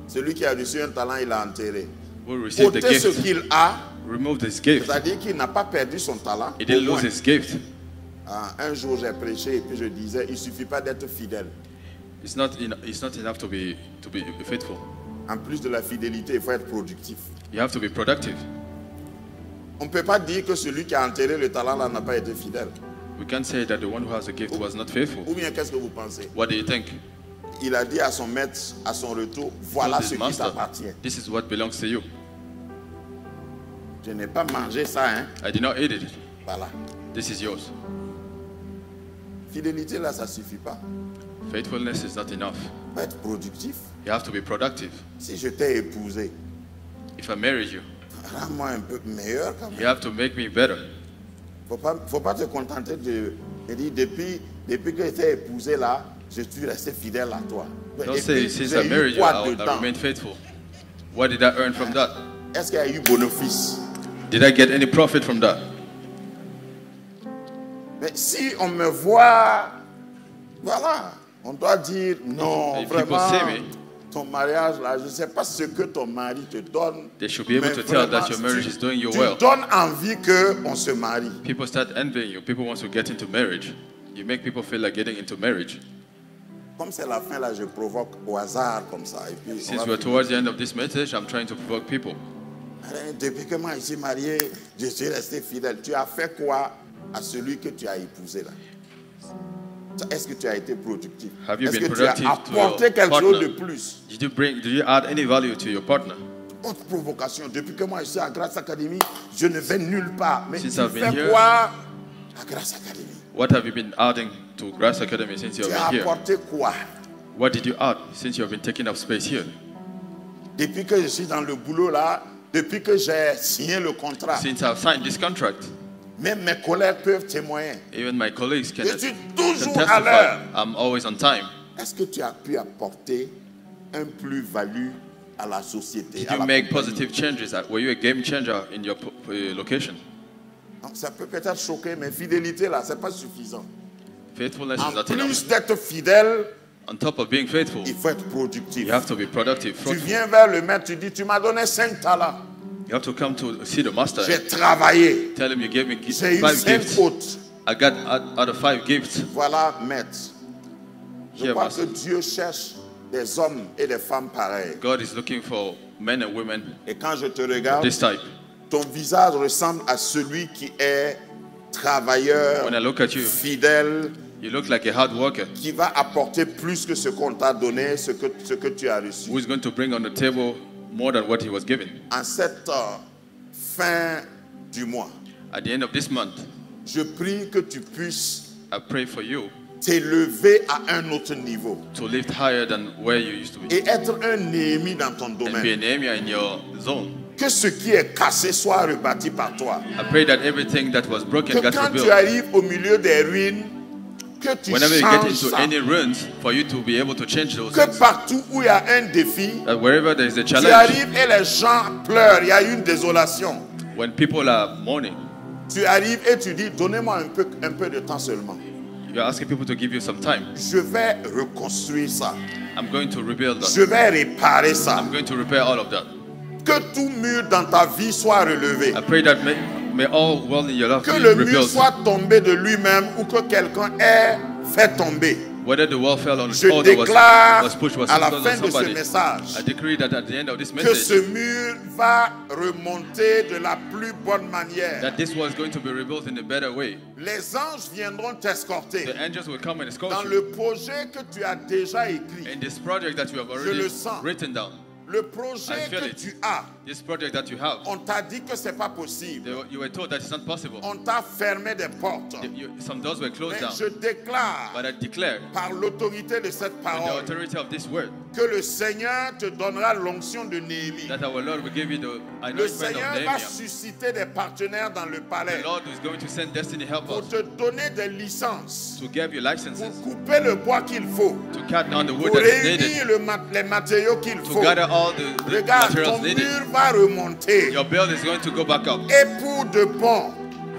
Celui qui a reçu un talent, il a enterré. Will receive the Ôtez ce gift, qu'il a, remove this gift. c'est-à-dire qu'il n'a pas perdu son talent. He didn't Au moins. lose his gift. Ah, un jour j'ai prêché et puis je disais, il ne suffit pas d'être fidèle. It's not enough to be faithful. En plus de la fidélité, il faut être productif. You have to be productive. On ne peut pas dire que celui qui a enterré le talent là n'a pas été fidèle. We can't say that the one who has a gift was not faithful. Ou bien qu'est-ce que vous pensez? What do you think? Il a dit à son maître, à son retour, voilà Told ce his qui master, t'appartient. this is what belongs to you. Je n'ai pas mangé ça, hein. I did not eat it. Voilà. This is yours. Fidélité là, ça ne suffit pas. Faithfulness is not enough. Il faut être productif. You have to be productive. Si je t'ai épousé, If I married you, rends-moi un peu meilleur quand you même. have to make me better. Faut pas te contenter de dire depuis que j'étais épousé là, je suis resté fidèle à toi. Don't Et say, puis, since j'ai I eu married you, quoi I dedans? remain faithful. What did I earn from that? Est-ce qu'il y a eu bénéfice? Did I get any profit from that? Mais si on me voit, voilà, on doit dire non, If people vraiment, see me, ton mariage là, je ne sais pas ce que ton mari te donne. they should be able mais to tell that vraiment, your marriage is doing you tu well. donnes envie qu'on se marie. People start envying you. People want to get into marriage. You make people feel like getting into marriage. Comme c'est la fin là, je provoque au hasard comme ça. Et puis, on Since va we're finir. towards the end of this message, I'm trying to provoke people. Depuis que moi je suis marié, je suis resté fidèle. Tu as fait quoi à celui que tu as épousé là? Est-ce que tu as été productif? Have you Est-ce been que tu as productive to apporté your quelque chose de partner? plus? Did you add any value to your partner? Autre provocation. Depuis que moi je suis à Grace Academy, je ne vais nulle part. Mais Since tu I've been fais here- quoi à Grace Academy? What have you been adding to Grace Academy since you Tu have as been here? apporté quoi? What did you add since you have been taking up space here? Depuis que je suis dans le boulot là, depuis que j'ai signé le contrat, Since I've signed this contract, même mes collègues peuvent témoigner. even my colleagues can Je suis toujours à testify. l'heure. I'm always on time. Est-ce que tu as pu apporter un plus-value à la société? Did à you la make compagnie? positive changes? Were you a game changer in your location? Donc, ça peut peut-être choquer, mais fidélité là, c'est pas suffisant. Faithfulness is En not plus enough. d'être fidèle, On top of being faithful, il faut être productif. you have to be productive. Tu Fruitful. viens vers le maître, tu dis, tu m'as donné 5 talents. You have to come to see the master. J'ai travaillé. Tell him you gave me J'ai eu 5 5 gifts. fautes. I got out of 5 gifts. Voilà, maître. Je Here, crois master. que Dieu cherche des hommes et des femmes pareils. God is looking for men and women Et quand je te regarde, this type. ton visage ressemble à celui qui est travailleur, When I look at you, fidèle, you look like a hard worker qui va apporter plus que ce qu'on t'a donné, ce que tu as reçu. who is going to bring on the table more than what he was given. En cette fin du mois, At the end of this month, je prie que tu puisses I pray for you t'élever à un autre niveau to lift higher than where you used to be et être un Néhémie dans ton and be domaine. an Nehemiah in your zone. Que ce qui est cassé soit rebâti par toi. I pray that everything that was broken Que got quand tu rebuilt. arrives au milieu des ruines, que tu Whenever you get changes into ça. any ruins, for you to be able to change those Que things. partout où il y a un défi, That wherever there is a tu challenge, arrives et les gens pleurent, il y a une désolation. when people are mourning, Tu arrives et tu dis, donnez-moi un peu de temps seulement. you're asking people to give you some time. Je vais reconstruire ça. I'm going to rebuild that. Je vais réparer ça. I'm going to repair all of that. Que tout mur dans ta vie soit relevé. I pray that may all well in your life Que be le mur rebuilt. soit tombé de lui-même ou que quelqu'un ait fait tomber. Whether the wall fell on Je or there was déclare pushed was à la installed on fin de ce somebody. message I decree that at the end of this que ce message, mur va remonter de la plus bonne manière. that this wall is going to be rebuilt in a better way. Les anges viendront t'escorter. The angels will come and escort Dans you. le projet que tu as déjà écrit, In this project that you have le already sens. written down, Le projet feel que it. tu as, This project that you have, on t'a dit que c'est pas possible. you were told that it's not possible. On t'a fermé des portes. Some doors were closed Mais down. je déclare But I declare, par l'autorité de cette with the parole authority of this word, que le Seigneur te donnera l'onction de Néhémie. that our Lord will give you the Le anointment of Seigneur va Nehemiah. susciter des partenaires dans le The palais Lord is going to send destiny pour helpers te donner des licences, to give you pour licenses, couper le bois qu'il faut, to cut down the wood pour that is needed, réunir les matériaux qu'il to faut. gather all the Regarde, materials ton needed. mur va remonter. Your build is going to go back up Et pour de bon,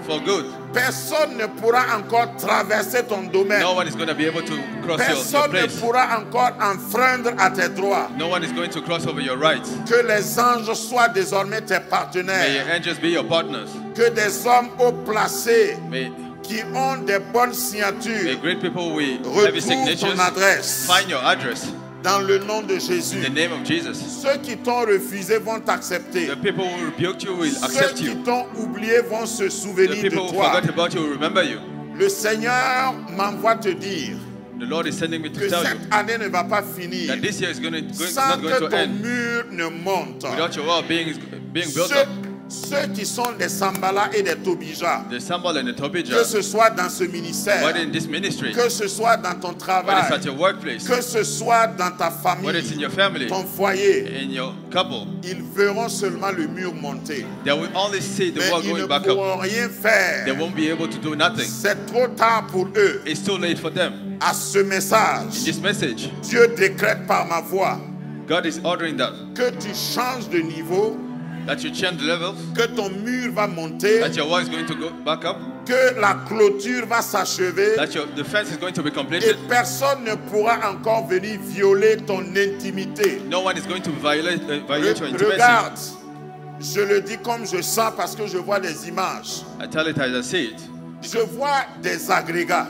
for good. personne ne pourra encore traverser ton domaine. No one is going to be able to cross your Personne ne place. pourra encore enfreindre à tes droits. No one is going to cross over your rights. Que les anges soient désormais tes May your partenaires. angels be your partners. Que des hommes haut placés May qui ont des bonnes signatures great people with heavy retrouvent signatures ton adresse. find your address Dans le nom de in Jésus. the name of Jesus. Ceux qui t'ont refusé vont t'accepter. The people who rebuked you will Ceux accept qui you. t'ont oublié vont se The souvenir de people who toi. forgot about you will remember you. Le Seigneur m'envoie te dire The Lord is sending me to que tell you cette année ne va pas finir that this year is sans not going que to ton end mur ne monte. without your wall being built up. Ceux qui sont des Sambala et des Tobija, The Sambal and the que Tobijah, ce soit dans ce ministère, whether in this ministry, que ce soit dans ton whether it's travail, at your workplace, que ce soit dans ta whether it's in famille, your family, ton foyer, in your couple, ils verront seulement le mur monter. they will only see the Mais wall ils ne going back pourront up. rien They faire. won't be able to do nothing. C'est trop tard pour eux. It's too late for them. À ce message, This message, Dieu décrète par ma voix God is ordering that que tu changes de niveau, you change the levels, que ton mur va monter, that your wall is going to go back up, que la clôture va s'achever that the fence is going to be et completed. personne ne pourra encore venir violer ton intimité. No one is going to violate your intimacy. Regarde, je le dis comme je sens parce que je vois des images. I tell it as I see it. Je vois des agrégats.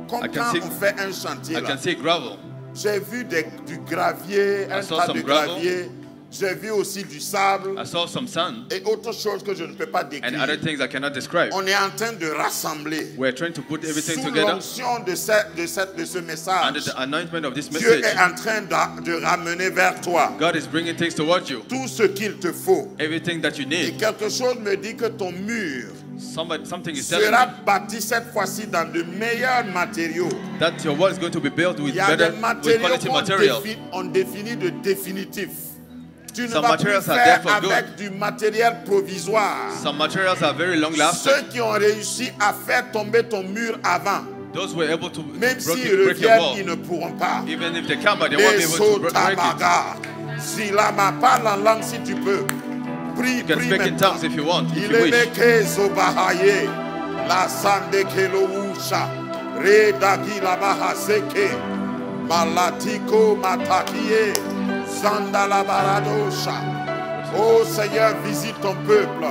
Comme I can quand see- on fait un chantier I là. can see gravel. J'ai vu du gravier, un saw tas some de gravel. gravier. J'ai vu aussi du sable I saw some sun et autre chose que je ne peux pas and other décrire. things I cannot describe. On est en train de rassembler We're trying to put everything sous together l'onction de ce under message. the anointment of this Dieu message. est en train de ramener vers toi God is bringing things towards you, tout ce qu'il te faut. everything that you Et need. quelque chose me dit que ton mur Something is telling sera me bâti cette fois-ci dans de meilleurs matériaux. that your wall is going to be built with Il y a des better, with matériaux quality qu'on material. on définit de définitif. Tu ne Some vas plus materials are faire there for good. avec du matériel provisoire. Some materials are very long lasting. Ceux qui ont réussi à faire tomber ton mur avant, Those who were able to même s'ils break your reviennent, wall, ils ne pourront pas. even if they come, but they won't be Les able to break it. sotabaga. Si la ma parle en langue si tu peux. Prie, You can prie speak in maintenant. tongues if you want, if Il you est wish. meke zobahaye. La sande kelousha. Re dagi la bahaseke. Malatiko matakie. Zanda la baradosha. Oh Seigneur, visite ton peuple.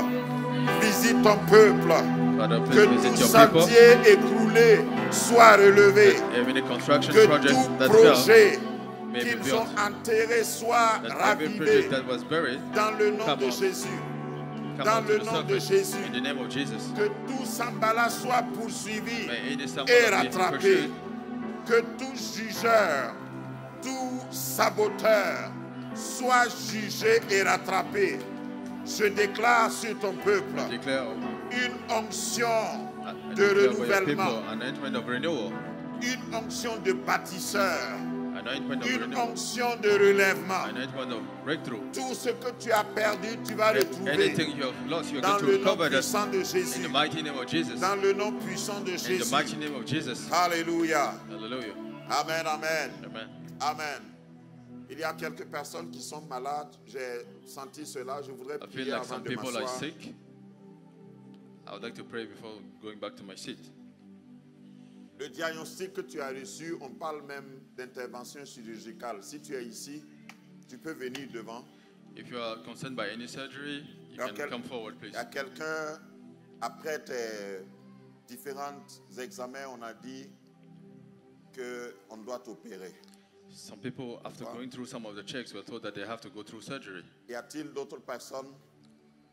Visite ton peuple. Father, Que please visit tout your people. sentier écroulé soit relevé. Every construction Que project tout that fell projet may be qu'ils ont built. enterré soit That every ravivé project that was buried dans le nom come de out. Jésus. come Dans out le to the nom de surface. Jésus. In the name of Jesus. Que tout Sambala soit poursuivi May any symbol et be rattrapé. pursued. Que tout jugeur, tout saboteur soit jugé et rattrapé. Je déclare sur ton peuple Declare, une onction I de declare for your renouvellement, people an anointment of renewal, une onction de bâtisseur, anointment of une renewal, onction de relèvement. anointment of breakthrough. Tout ce que tu as perdu, tu vas retrouver Anything you have lost, you're dans going to le nom recover that puissant de in Jésus. the mighty name of Jesus. Dans le nom puissant de In the Jésus. mighty name of Jesus. Alléluia. Hallelujah. Amen, amen. Amen. Amen. Il y a quelques personnes qui sont malades. J'ai senti cela. Je voudrais I feel prier like avant some de people are m'asseoir. sick. I would like to pray before going back to my seat. Le diagnostic que tu as reçu, on parle même d'intervention chirurgicale. Si tu es ici, tu peux venir devant. If you are concerned by any surgery, you Il y a can come forward, please. il y a quelqu'un, après tes différents examens, on a dit qu'on doit t'opérer. Some people, after going through some of the checks, were told that they have to go through surgery. Y a-t-il d'autres personnes?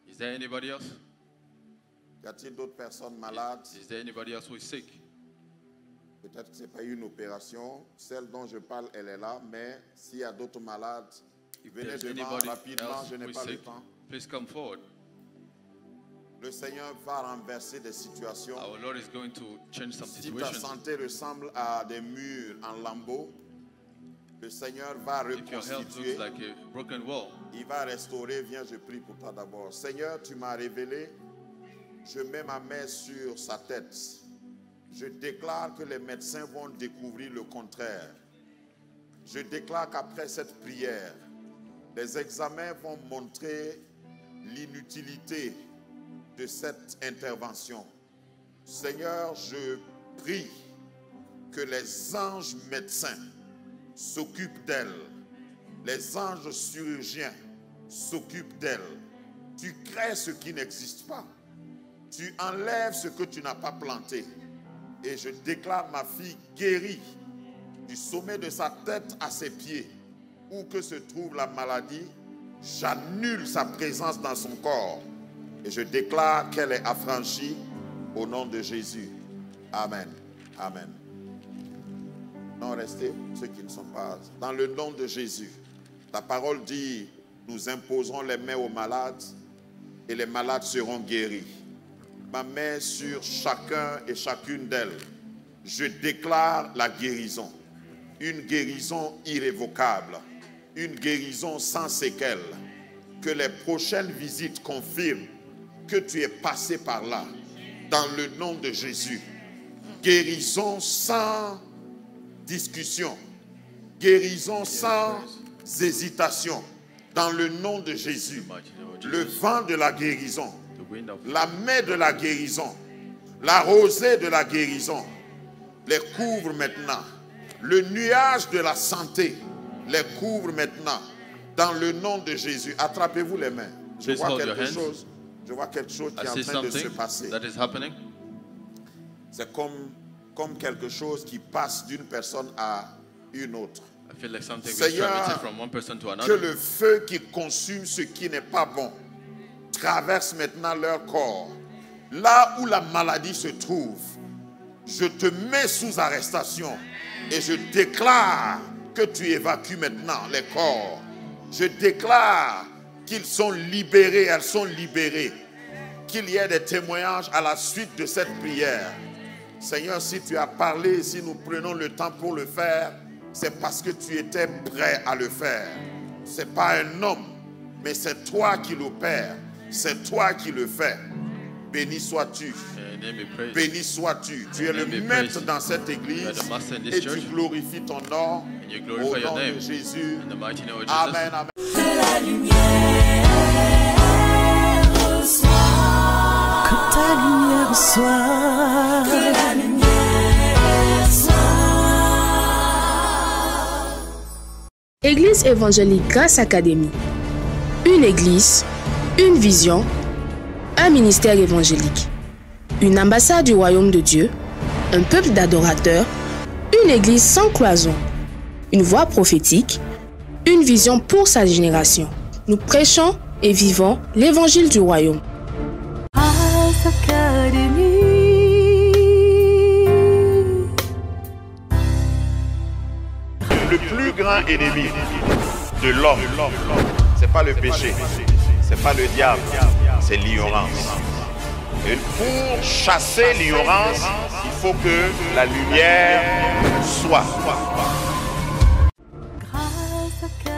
Is there anybody else? Y a-t-il d'autres personnes malades? Is there anybody else who is sick? Peut-être que ce n'est pas une opération. Celle dont je parle, elle est là. Mais s'il y a d'autres malades, If Venez there's devant anybody rapidement, else je who n'ai is pas le sick, temps. please come forward. Le Seigneur va renverser des situations. Our Lord is going to change some Si ta situations. santé ressemble à des murs en lambeaux, le Seigneur va If your health reconstituer. looks like a broken wall, Il va restaurer. Viens, je prie pour toi d'abord. Seigneur, tu m'as révélé. Je mets ma main sur sa tête. Je déclare que les médecins vont découvrir le contraire. Je déclare qu'après cette prière, les examens vont montrer l'inutilité de cette intervention. Seigneur, je prie que les anges médecins s'occupent d'elle. Les anges chirurgiens s'occupent d'elle. Tu crées ce qui n'existe pas. Tu enlèves ce que tu n'as pas planté. Et je déclare ma fille guérie du sommet de sa tête à ses pieds. Où que se trouve la maladie, j'annule sa présence dans son corps. Et je déclare qu'elle est affranchie au nom de Jésus. Amen. Amen. Non, restez ceux qui ne sont pas. Dans le nom de Jésus. La parole dit, nous imposerons les mains aux malades et les malades seront guéris. Ma main sur chacun et chacune d'elles. Je déclare la guérison. Une guérison irrévocable. Une guérison sans séquelles. Que les prochaines visites confirment que tu es passé par là. Dans le nom de Jésus. Guérison sans discussion. Guérison sans hésitation. Dans le nom de Jésus. Le vent de la guérison. La main de la guérison, la rosée de la guérison les couvre maintenant. Le nuage de la santé les couvre maintenant. Dans le nom de Jésus, attrapez-vous les mains. Je vois quelque chose qui est en train de se passer. C'est comme quelque chose qui passe d'une personne à une autre. Seigneur, que le feu qui consume ce qui n'est pas bon traverse maintenant leur corps. Là où la maladie se trouve, je te mets sous arrestation et je déclare que tu évacues maintenant les corps. Je déclare qu'ils sont libérés, elles sont libérées. Qu'il y ait des témoignages à la suite de cette prière. Seigneur, si tu as parlé, si nous prenons le temps pour le faire, c'est parce que tu étais prêt à le faire. Ce n'est pas un homme, mais c'est toi qui l'opères. C'est toi qui le fais. Béni sois-tu. Béni sois-tu. Tu es le maître dans cette église et tu glorifies ton nom au nom de Jésus. Amen. Amen. Que la lumière reçoive. Que ta lumière reçoive. Que la lumière reçoive. Église évangélique Grâce Académie. Une église, une vision, un ministère évangélique. Une ambassade du royaume de Dieu, un peuple d'adorateurs, une église sans cloison, une voix prophétique, une vision pour sa génération. Nous prêchons et vivons l'évangile du royaume. Grâce Académie. Le plus grand ennemi de l'homme, c'est pas le péché, c'est pas le diable, c'est l'ignorance. Et pour chasser l'ignorance, il faut que la lumière soit. Grâce Académie.